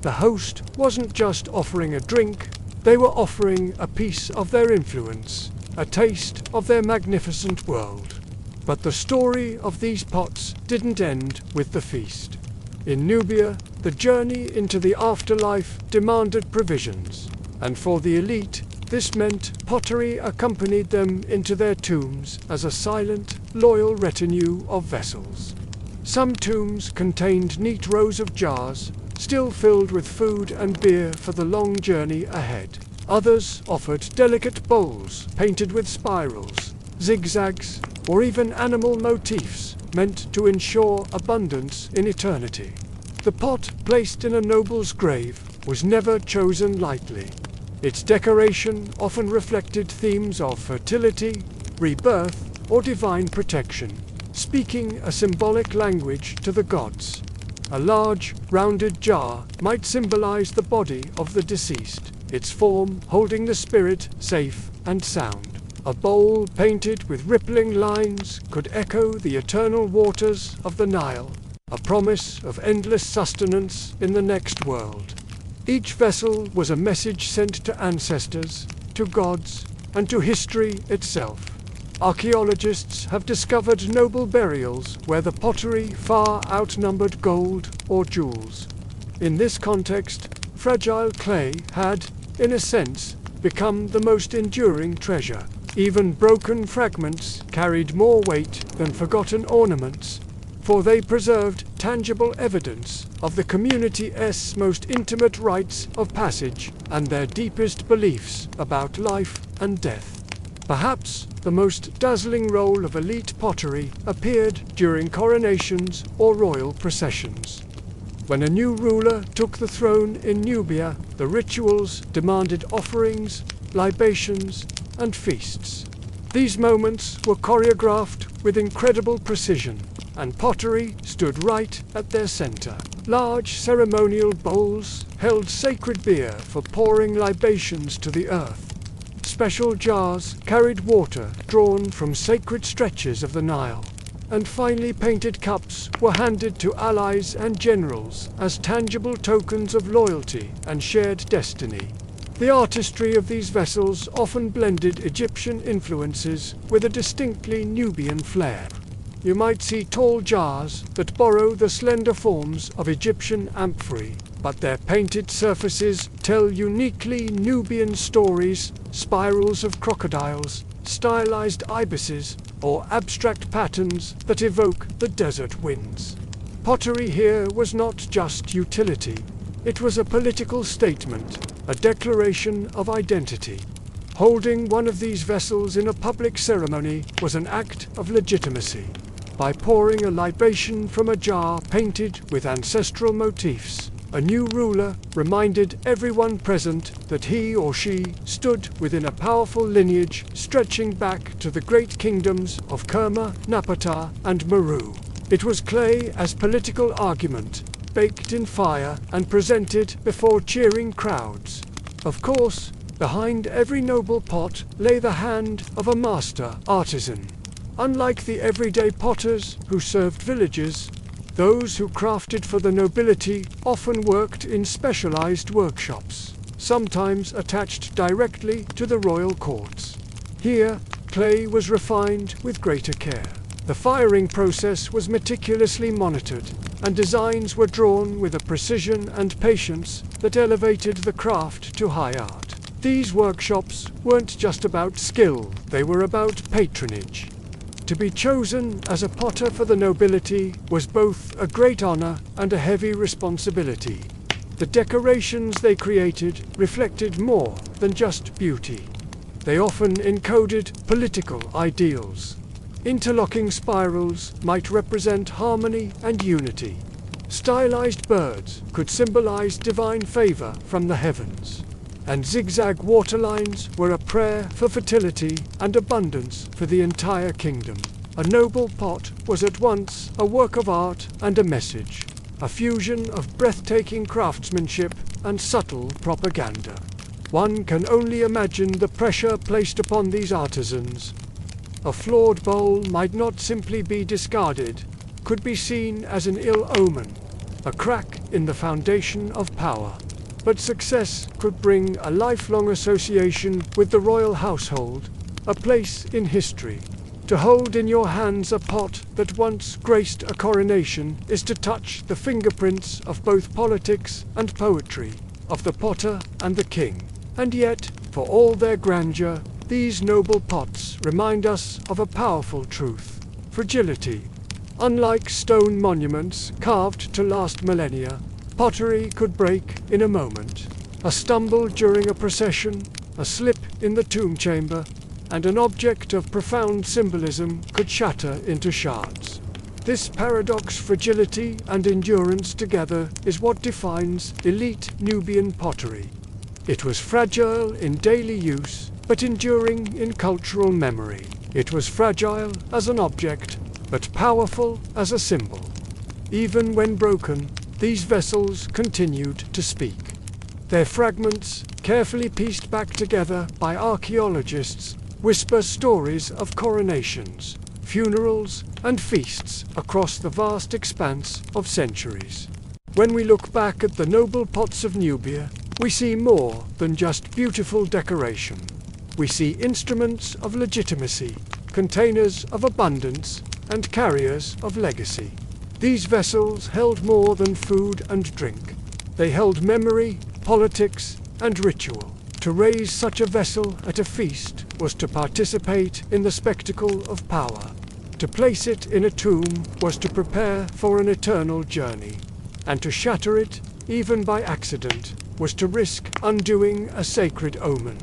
The host wasn't just offering a drink, they were offering a piece of their influence, a taste of their magnificent world. But the story of these pots didn't end with the feast. In Nubia, The journey into the afterlife demanded provisions, and for the elite, this meant pottery accompanied them into their tombs as a silent, loyal retinue of vessels. Some tombs contained neat rows of jars, still filled with food and beer for the long journey ahead. Others offered delicate bowls painted with spirals, zigzags, or even animal motifs meant to ensure abundance in eternity. The pot placed in a noble's grave was never chosen lightly. Its decoration often reflected themes of fertility, rebirth, or divine protection, speaking a symbolic language to the gods. A large, rounded jar might symbolize the body of the deceased, its form holding the spirit safe and sound. A bowl painted with rippling lines could echo the eternal waters of the Nile, a promise of endless sustenance in the next world. Each vessel was a message sent to ancestors, to gods, and to history itself. Archaeologists have discovered noble burials where the pottery far outnumbered gold or jewels. In this context, fragile clay had, in a sense, become the most enduring treasure. Even broken fragments carried more weight than forgotten ornaments, for they preserved tangible evidence of the community's most intimate rites of passage and their deepest beliefs about life and death. Perhaps the most dazzling role of elite pottery appeared during coronations or royal processions. When a new ruler took the throne in Nubia, the rituals demanded offerings, libations, and feasts. These moments were choreographed with incredible precision, and pottery stood right at their center. Large ceremonial bowls held sacred beer for pouring libations to the earth. Special jars carried water drawn from sacred stretches of the Nile, and finely painted cups were handed to allies and generals as tangible tokens of loyalty and shared destiny. The artistry of these vessels often blended Egyptian influences with a distinctly Nubian flair. You might see tall jars that borrow the slender forms of Egyptian amphorae, but their painted surfaces tell uniquely Nubian stories, spirals of crocodiles, stylized ibises, or abstract patterns that evoke the desert winds. Pottery here was not just utility. It was a political statement, a declaration of identity. Holding one of these vessels in a public ceremony was an act of legitimacy. By pouring a libation from a jar painted with ancestral motifs, a new ruler reminded everyone present that he or she stood within a powerful lineage stretching back to the great kingdoms of Kerma, Napata, and Meru. It was clay as political argument, baked in fire and presented before cheering crowds. Of course, behind every noble pot lay the hand of a master artisan. Unlike the everyday potters who served villages, those who crafted for the nobility often worked in specialized workshops, sometimes attached directly to the royal courts. Here, clay was refined with greater care. The firing process was meticulously monitored, and designs were drawn with a precision and patience that elevated the craft to high art. These workshops weren't just about skill, they were about patronage. To be chosen as a potter for the nobility was both a great honor and a heavy responsibility. The decorations they created reflected more than just beauty. They often encoded political ideals. Interlocking spirals might represent harmony and unity. Stylized birds could symbolize divine favor from the heavens. And zigzag waterlines were a prayer for fertility and abundance for the entire kingdom. A noble pot was at once a work of art and a message, a fusion of breathtaking craftsmanship and subtle propaganda. One can only imagine the pressure placed upon these artisans. A flawed bowl might not simply be discarded, could be seen as an ill omen, a crack in the foundation of power. But success could bring a lifelong association with the royal household, a place in history. To hold in your hands a pot that once graced a coronation is to touch the fingerprints of both politics and poetry, of the potter and the king. And yet, for all their grandeur, these noble pots remind us of a powerful truth: fragility. Unlike stone monuments carved to last millennia, pottery could break in a moment. A stumble during a procession, a slip in the tomb chamber, and an object of profound symbolism could shatter into shards. This paradox, fragility and endurance together, is what defines elite Nubian pottery. It was fragile in daily use, but enduring in cultural memory. It was fragile as an object, but powerful as a symbol. Even when broken, these vessels continued to speak. Their fragments, carefully pieced back together by archaeologists, whisper stories of coronations, funerals, and feasts across the vast expanse of centuries. When we look back at the noble pots of Nubia, we see more than just beautiful decoration. We see instruments of legitimacy, containers of abundance, and carriers of legacy. These vessels held more than food and drink. They held memory, politics, and ritual. To raise such a vessel at a feast was to participate in the spectacle of power. To place it in a tomb was to prepare for an eternal journey. And to shatter it, even by accident, was to risk undoing a sacred omen.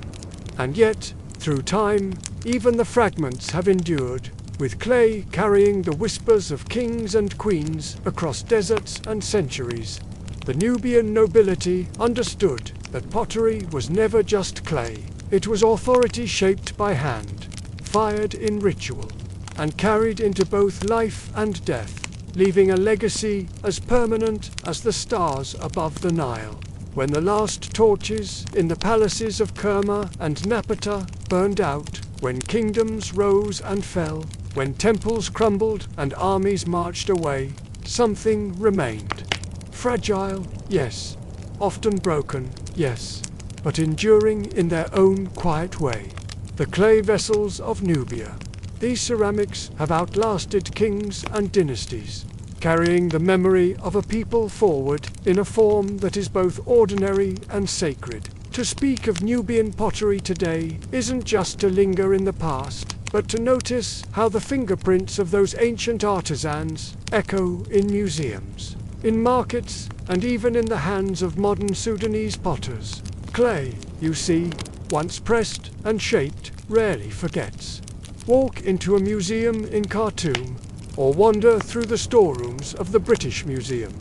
And yet, through time, even the fragments have endured, with clay carrying the whispers of kings and queens across deserts and centuries. The Nubian nobility understood that pottery was never just clay. It was authority shaped by hand, fired in ritual, and carried into both life and death, leaving a legacy as permanent as the stars above the Nile. When the last torches in the palaces of Kerma and Napata burned out, when kingdoms rose and fell, when temples crumbled and armies marched away, something remained. Fragile, yes. Often broken, yes. But enduring in their own quiet way. The clay vessels of Nubia. These ceramics have outlasted kings and dynasties, carrying the memory of a people forward in a form that is both ordinary and sacred. To speak of Nubian pottery today isn't just to linger in the past, but to notice how the fingerprints of those ancient artisans echo in museums, in markets, and even in the hands of modern Sudanese potters. Clay, you see, once pressed and shaped, rarely forgets. Walk into a museum in Khartoum, or wander through the storerooms of the British Museum,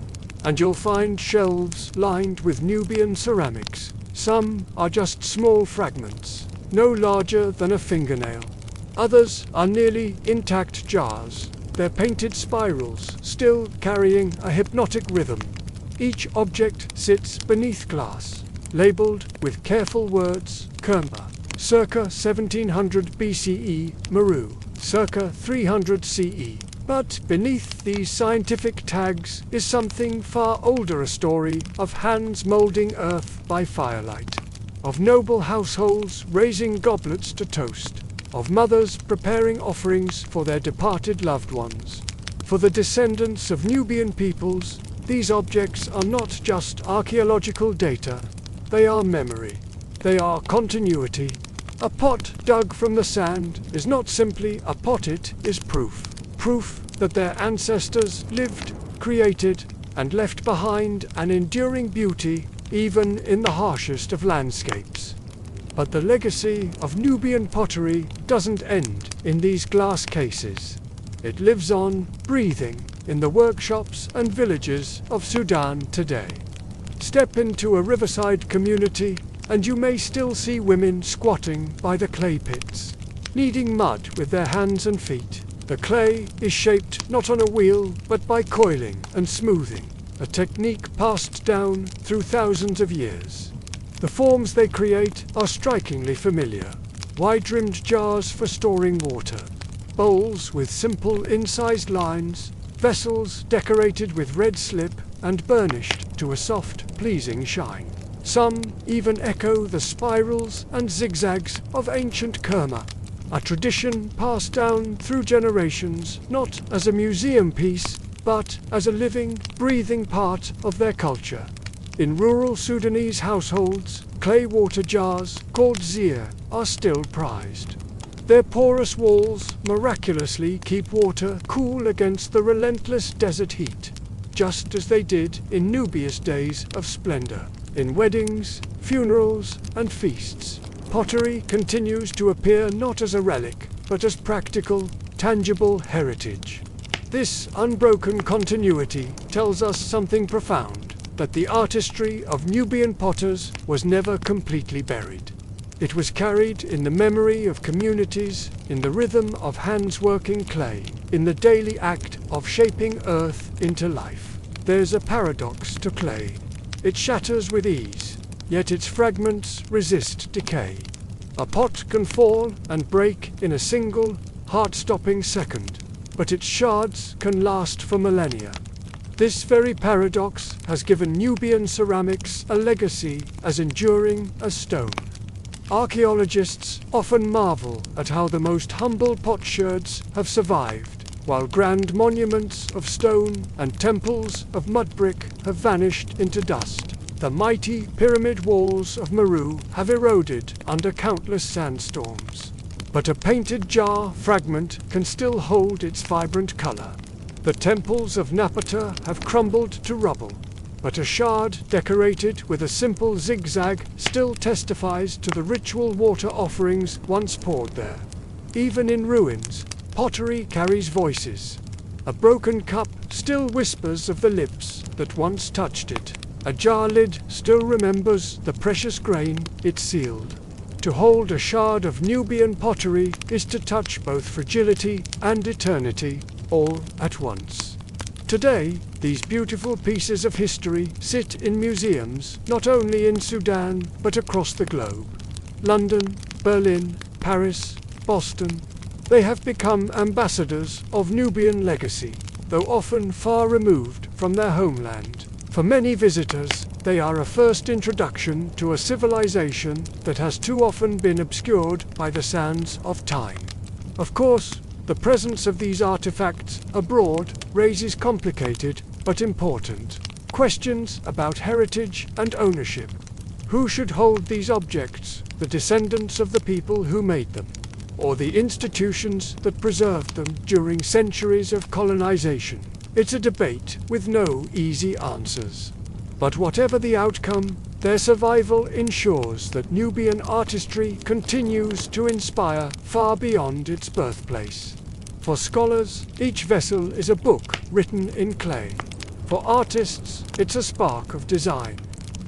and you'll find shelves lined with Nubian ceramics. Some are just small fragments, no larger than a fingernail. Others are nearly intact jars, their painted spirals still carrying a hypnotic rhythm. Each object sits beneath glass, labeled with careful words: Kerma, circa 1700 BCE, Meru, circa 300 CE. But beneath these scientific tags is something far older, a story of hands molding earth by firelight, of noble households raising goblets to toast, of mothers preparing offerings for their departed loved ones. For the descendants of Nubian peoples, these objects are not just archaeological data, they are memory, they are continuity. A pot dug from the sand is not simply a pot, it is proof. Proof that their ancestors lived, created, and left behind an enduring beauty even in the harshest of landscapes. But the legacy of Nubian pottery doesn't end in these glass cases. It lives on, breathing, in the workshops and villages of Sudan today. Step into a riverside community and you may still see women squatting by the clay pits, kneading mud with their hands and feet. The clay is shaped not on a wheel, but by coiling and smoothing, a technique passed down through thousands of years. The forms they create are strikingly familiar. Wide-rimmed jars for storing water, bowls with simple incised lines, vessels decorated with red slip and burnished to a soft, pleasing shine. Some even echo the spirals and zigzags of ancient Kerma. a tradition passed down through generations, not as a museum piece, but as a living, breathing part of their culture. In rural Sudanese households, clay water jars, called zir, are still prized. Their porous walls miraculously keep water cool against the relentless desert heat, just as they did in Nubia's days of splendor. In weddings, funerals, and feasts, pottery continues to appear not as a relic, but as practical, tangible heritage. This unbroken continuity tells us something profound, that the artistry of Nubian potters was never completely buried. It was carried in the memory of communities, in the rhythm of hands working clay, in the daily act of shaping earth into life. There's a paradox to clay. It shatters with ease, yet its fragments resist decay. A pot can fall and break in a single, heart-stopping second, but its shards can last for millennia. This very paradox has given Nubian ceramics a legacy as enduring as stone. Archaeologists often marvel at how the most humble potsherds have survived, while grand monuments of stone and temples of mud brick have vanished into dust. The mighty pyramid walls of Meru have eroded under countless sandstorms. But a painted jar fragment can still hold its vibrant color. The temples of Napata have crumbled to rubble, but a shard decorated with a simple zigzag still testifies to the ritual water offerings once poured there. Even in ruins, pottery carries voices. A broken cup still whispers of the lips that once touched it. A jar lid still remembers the precious grain it sealed. To hold a shard of Nubian pottery is to touch both fragility and eternity, all at once. Today, these beautiful pieces of history sit in museums not only in Sudan but across the globe. London, Berlin, Paris, Boston. They have become ambassadors of Nubian legacy, though often far removed from their homeland. For many visitors, they are a first introduction to a civilization that has too often been obscured by the sands of time. Of course, the presence of these artifacts abroad raises complicated but important questions about heritage and ownership. Who should hold these objects, the descendants of the people who made them, or the institutions that preserved them during centuries of colonization? It's a debate with no easy answers. But whatever the outcome, their survival ensures that Nubian artistry continues to inspire far beyond its birthplace. For scholars, each vessel is a book written in clay. For artists, it's a spark of design.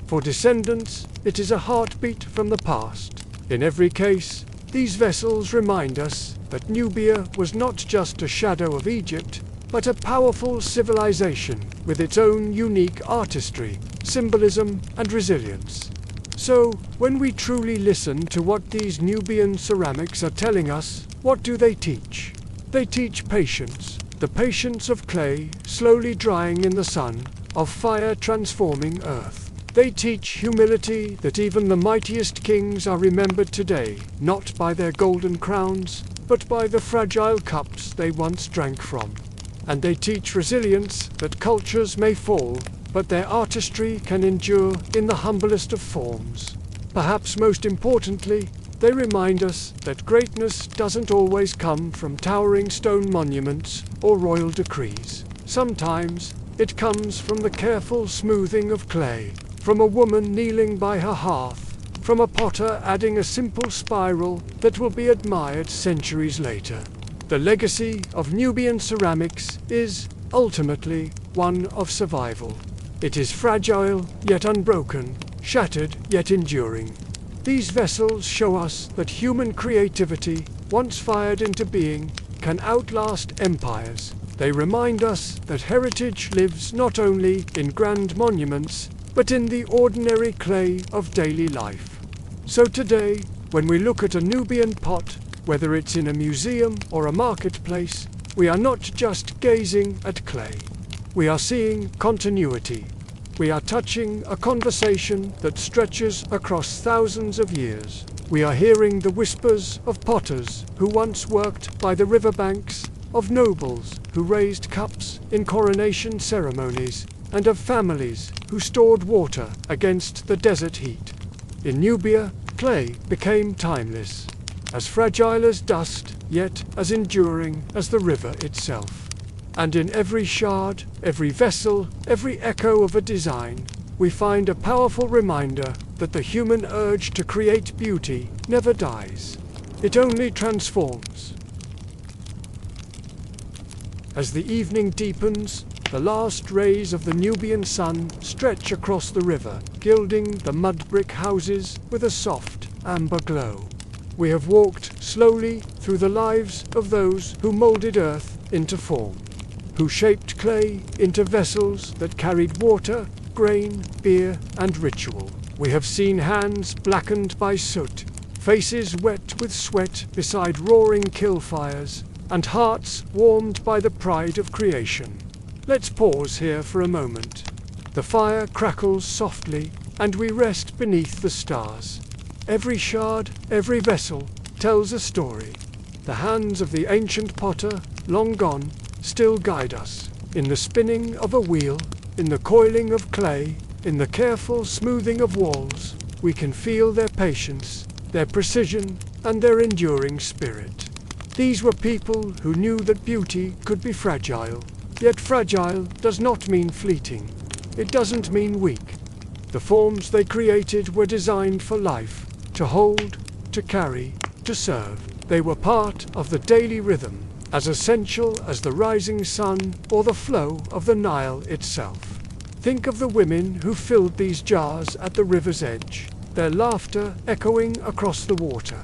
For descendants, it is a heartbeat from the past. In every case, these vessels remind us that Nubia was not just a shadow of Egypt, but a powerful civilization with its own unique artistry, symbolism, and resilience. So, when we truly listen to what these Nubian ceramics are telling us, what do they teach? They teach patience, the patience of clay slowly drying in the sun, of fire transforming earth. They teach humility, that even the mightiest kings are remembered today, not by their golden crowns, but by the fragile cups they once drank from. And they teach resilience, that cultures may fall, but their artistry can endure in the humblest of forms. Perhaps most importantly, they remind us that greatness doesn't always come from towering stone monuments or royal decrees. Sometimes it comes from the careful smoothing of clay, from a woman kneeling by her hearth, from a potter adding a simple spiral that will be admired centuries later. The legacy of Nubian ceramics is, ultimately, one of survival. It is fragile, yet unbroken, shattered, yet enduring. These vessels show us that human creativity, once fired into being, can outlast empires. They remind us that heritage lives not only in grand monuments, but in the ordinary clay of daily life. So today, when we look at a Nubian pot, whether it's in a museum or a marketplace, we are not just gazing at clay. We are seeing continuity. We are touching a conversation that stretches across thousands of years. We are hearing the whispers of potters who once worked by the riverbanks, of nobles who raised cups in coronation ceremonies, and of families who stored water against the desert heat. In Nubia, clay became timeless, as fragile as dust, yet as enduring as the river itself. And in every shard, every vessel, every echo of a design, we find a powerful reminder that the human urge to create beauty never dies. It only transforms. As the evening deepens, the last rays of the Nubian sun stretch across the river, gilding the mud brick houses with a soft, amber glow. We have walked slowly through the lives of those who molded earth into form, who shaped clay into vessels that carried water, grain, beer, and ritual. We have seen hands blackened by soot, faces wet with sweat beside roaring kill fires, and hearts warmed by the pride of creation. Let's pause here for a moment. The fire crackles softly, and we rest beneath the stars. Every shard, every vessel, tells a story. The hands of the ancient potter, long gone, still guide us. In the spinning of a wheel, in the coiling of clay, in the careful smoothing of walls, we can feel their patience, their precision, and their enduring spirit. These were people who knew that beauty could be fragile. Yet fragile does not mean fleeting. It doesn't mean weak. The forms they created were designed for life, to hold, to carry, to serve. They were part of the daily rhythm, as essential as the rising sun or the flow of the Nile itself. Think of the women who filled these jars at the river's edge, their laughter echoing across the water.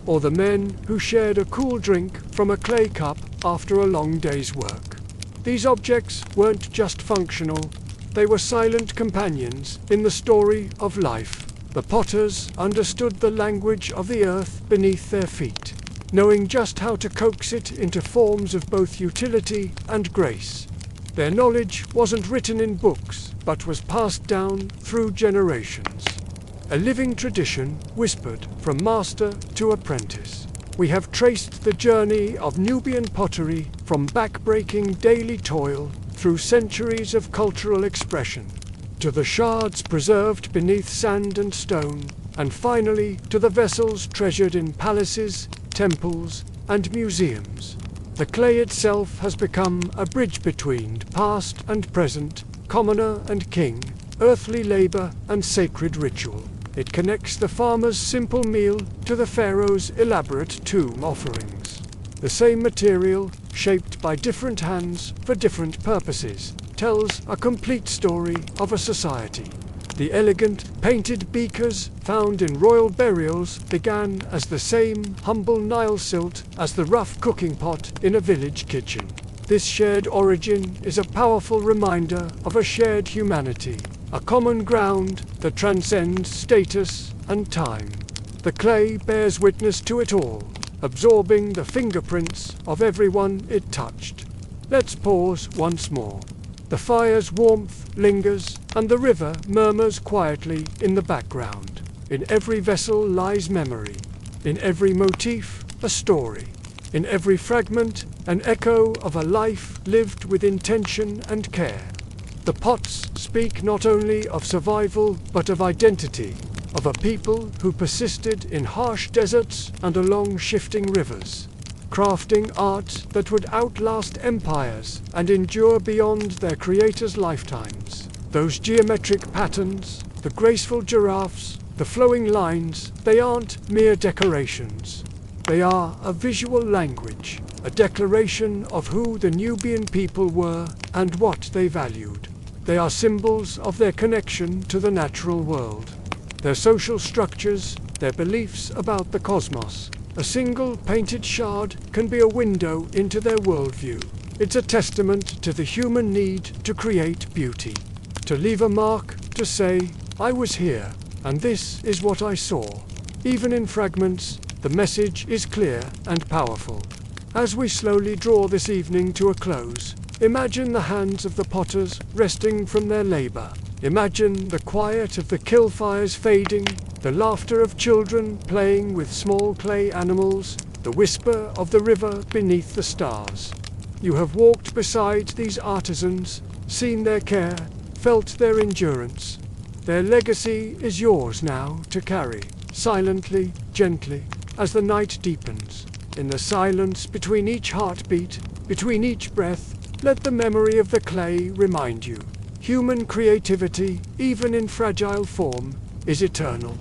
Or the men who shared a cool drink from a clay cup after a long day's work. These objects weren't just functional, they were silent companions in the story of life. The potters understood the language of the earth beneath their feet, knowing just how to coax it into forms of both utility and grace. Their knowledge wasn't written in books, but was passed down through generations. A living tradition whispered from master to apprentice. We have traced the journey of Nubian pottery from back-breaking daily toil through centuries of cultural expression, to the shards preserved beneath sand and stone, and finally to the vessels treasured in palaces, temples, and museums. The clay itself has become a bridge between past and present, commoner and king, earthly labor and sacred ritual. It connects the farmer's simple meal to the pharaoh's elaborate tomb offerings. The same material, shaped by different hands for different purposes, tells a complete story of a society. The elegant, painted beakers found in royal burials began as the same humble Nile silt as the rough cooking pot in a village kitchen. This shared origin is a powerful reminder of a shared humanity, a common ground that transcends status and time. The clay bears witness to it all, absorbing the fingerprints of everyone it touched. Let's pause once more. The fire's warmth lingers, and the river murmurs quietly in the background. In every vessel lies memory. In every motif, a story. In every fragment, an echo of a life lived with intention and care. The pots speak not only of survival, but of identity, of a people who persisted in harsh deserts and along shifting rivers, crafting art that would outlast empires and endure beyond their creators' lifetimes. Those geometric patterns, the graceful giraffes, the flowing lines, they aren't mere decorations. They are a visual language, a declaration of who the Nubian people were and what they valued. They are symbols of their connection to the natural world, their social structures, their beliefs about the cosmos. A single painted shard can be a window into their worldview. It's a testament to the human need to create beauty, to leave a mark, to say, I was here, and this is what I saw. Even in fragments, the message is clear and powerful. As we slowly draw this evening to a close, imagine the hands of the potters resting from their labor. Imagine the quiet of the kill fires fading, The laughter of children playing with small clay animals, the whisper of the river beneath the stars. You have walked beside these artisans, seen their care, felt their endurance. Their legacy is yours now to carry, silently, gently, as the night deepens. In the silence between each heartbeat, between each breath, let the memory of the clay remind you. Human creativity, even in fragile form, is eternal.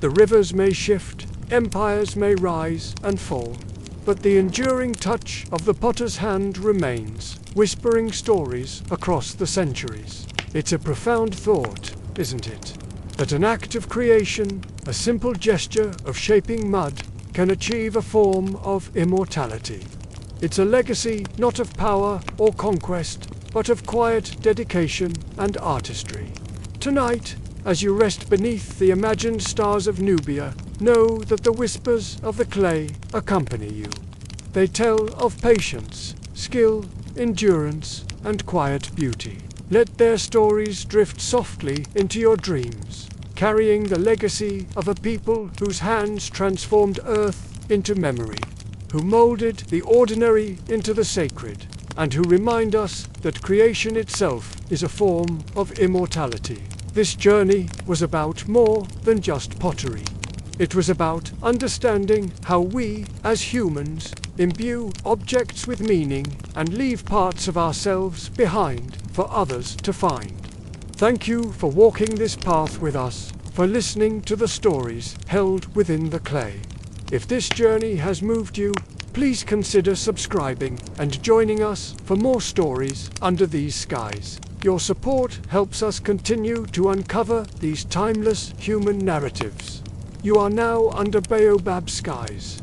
The rivers may shift, empires may rise and fall, but the enduring touch of the potter's hand remains, whispering stories across the centuries. It's a profound thought, isn't it? That an act of creation, a simple gesture of shaping mud, can achieve a form of immortality. It's a legacy not of power or conquest, but of quiet dedication and artistry. Tonight, as you rest beneath the imagined stars of Nubia, know that the whispers of the clay accompany you. They tell of patience, skill, endurance, and quiet beauty. Let their stories drift softly into your dreams, carrying the legacy of a people whose hands transformed earth into memory, who molded the ordinary into the sacred, and who remind us that creation itself is a form of immortality. This journey was about more than just pottery. It was about understanding how we, as humans, imbue objects with meaning and leave parts of ourselves behind for others to find. Thank you for walking this path with us, for listening to the stories held within the clay. If this journey has moved you, please consider subscribing and joining us for more stories under these skies. Your support helps us continue to uncover these timeless human narratives. You are now under baobab skies,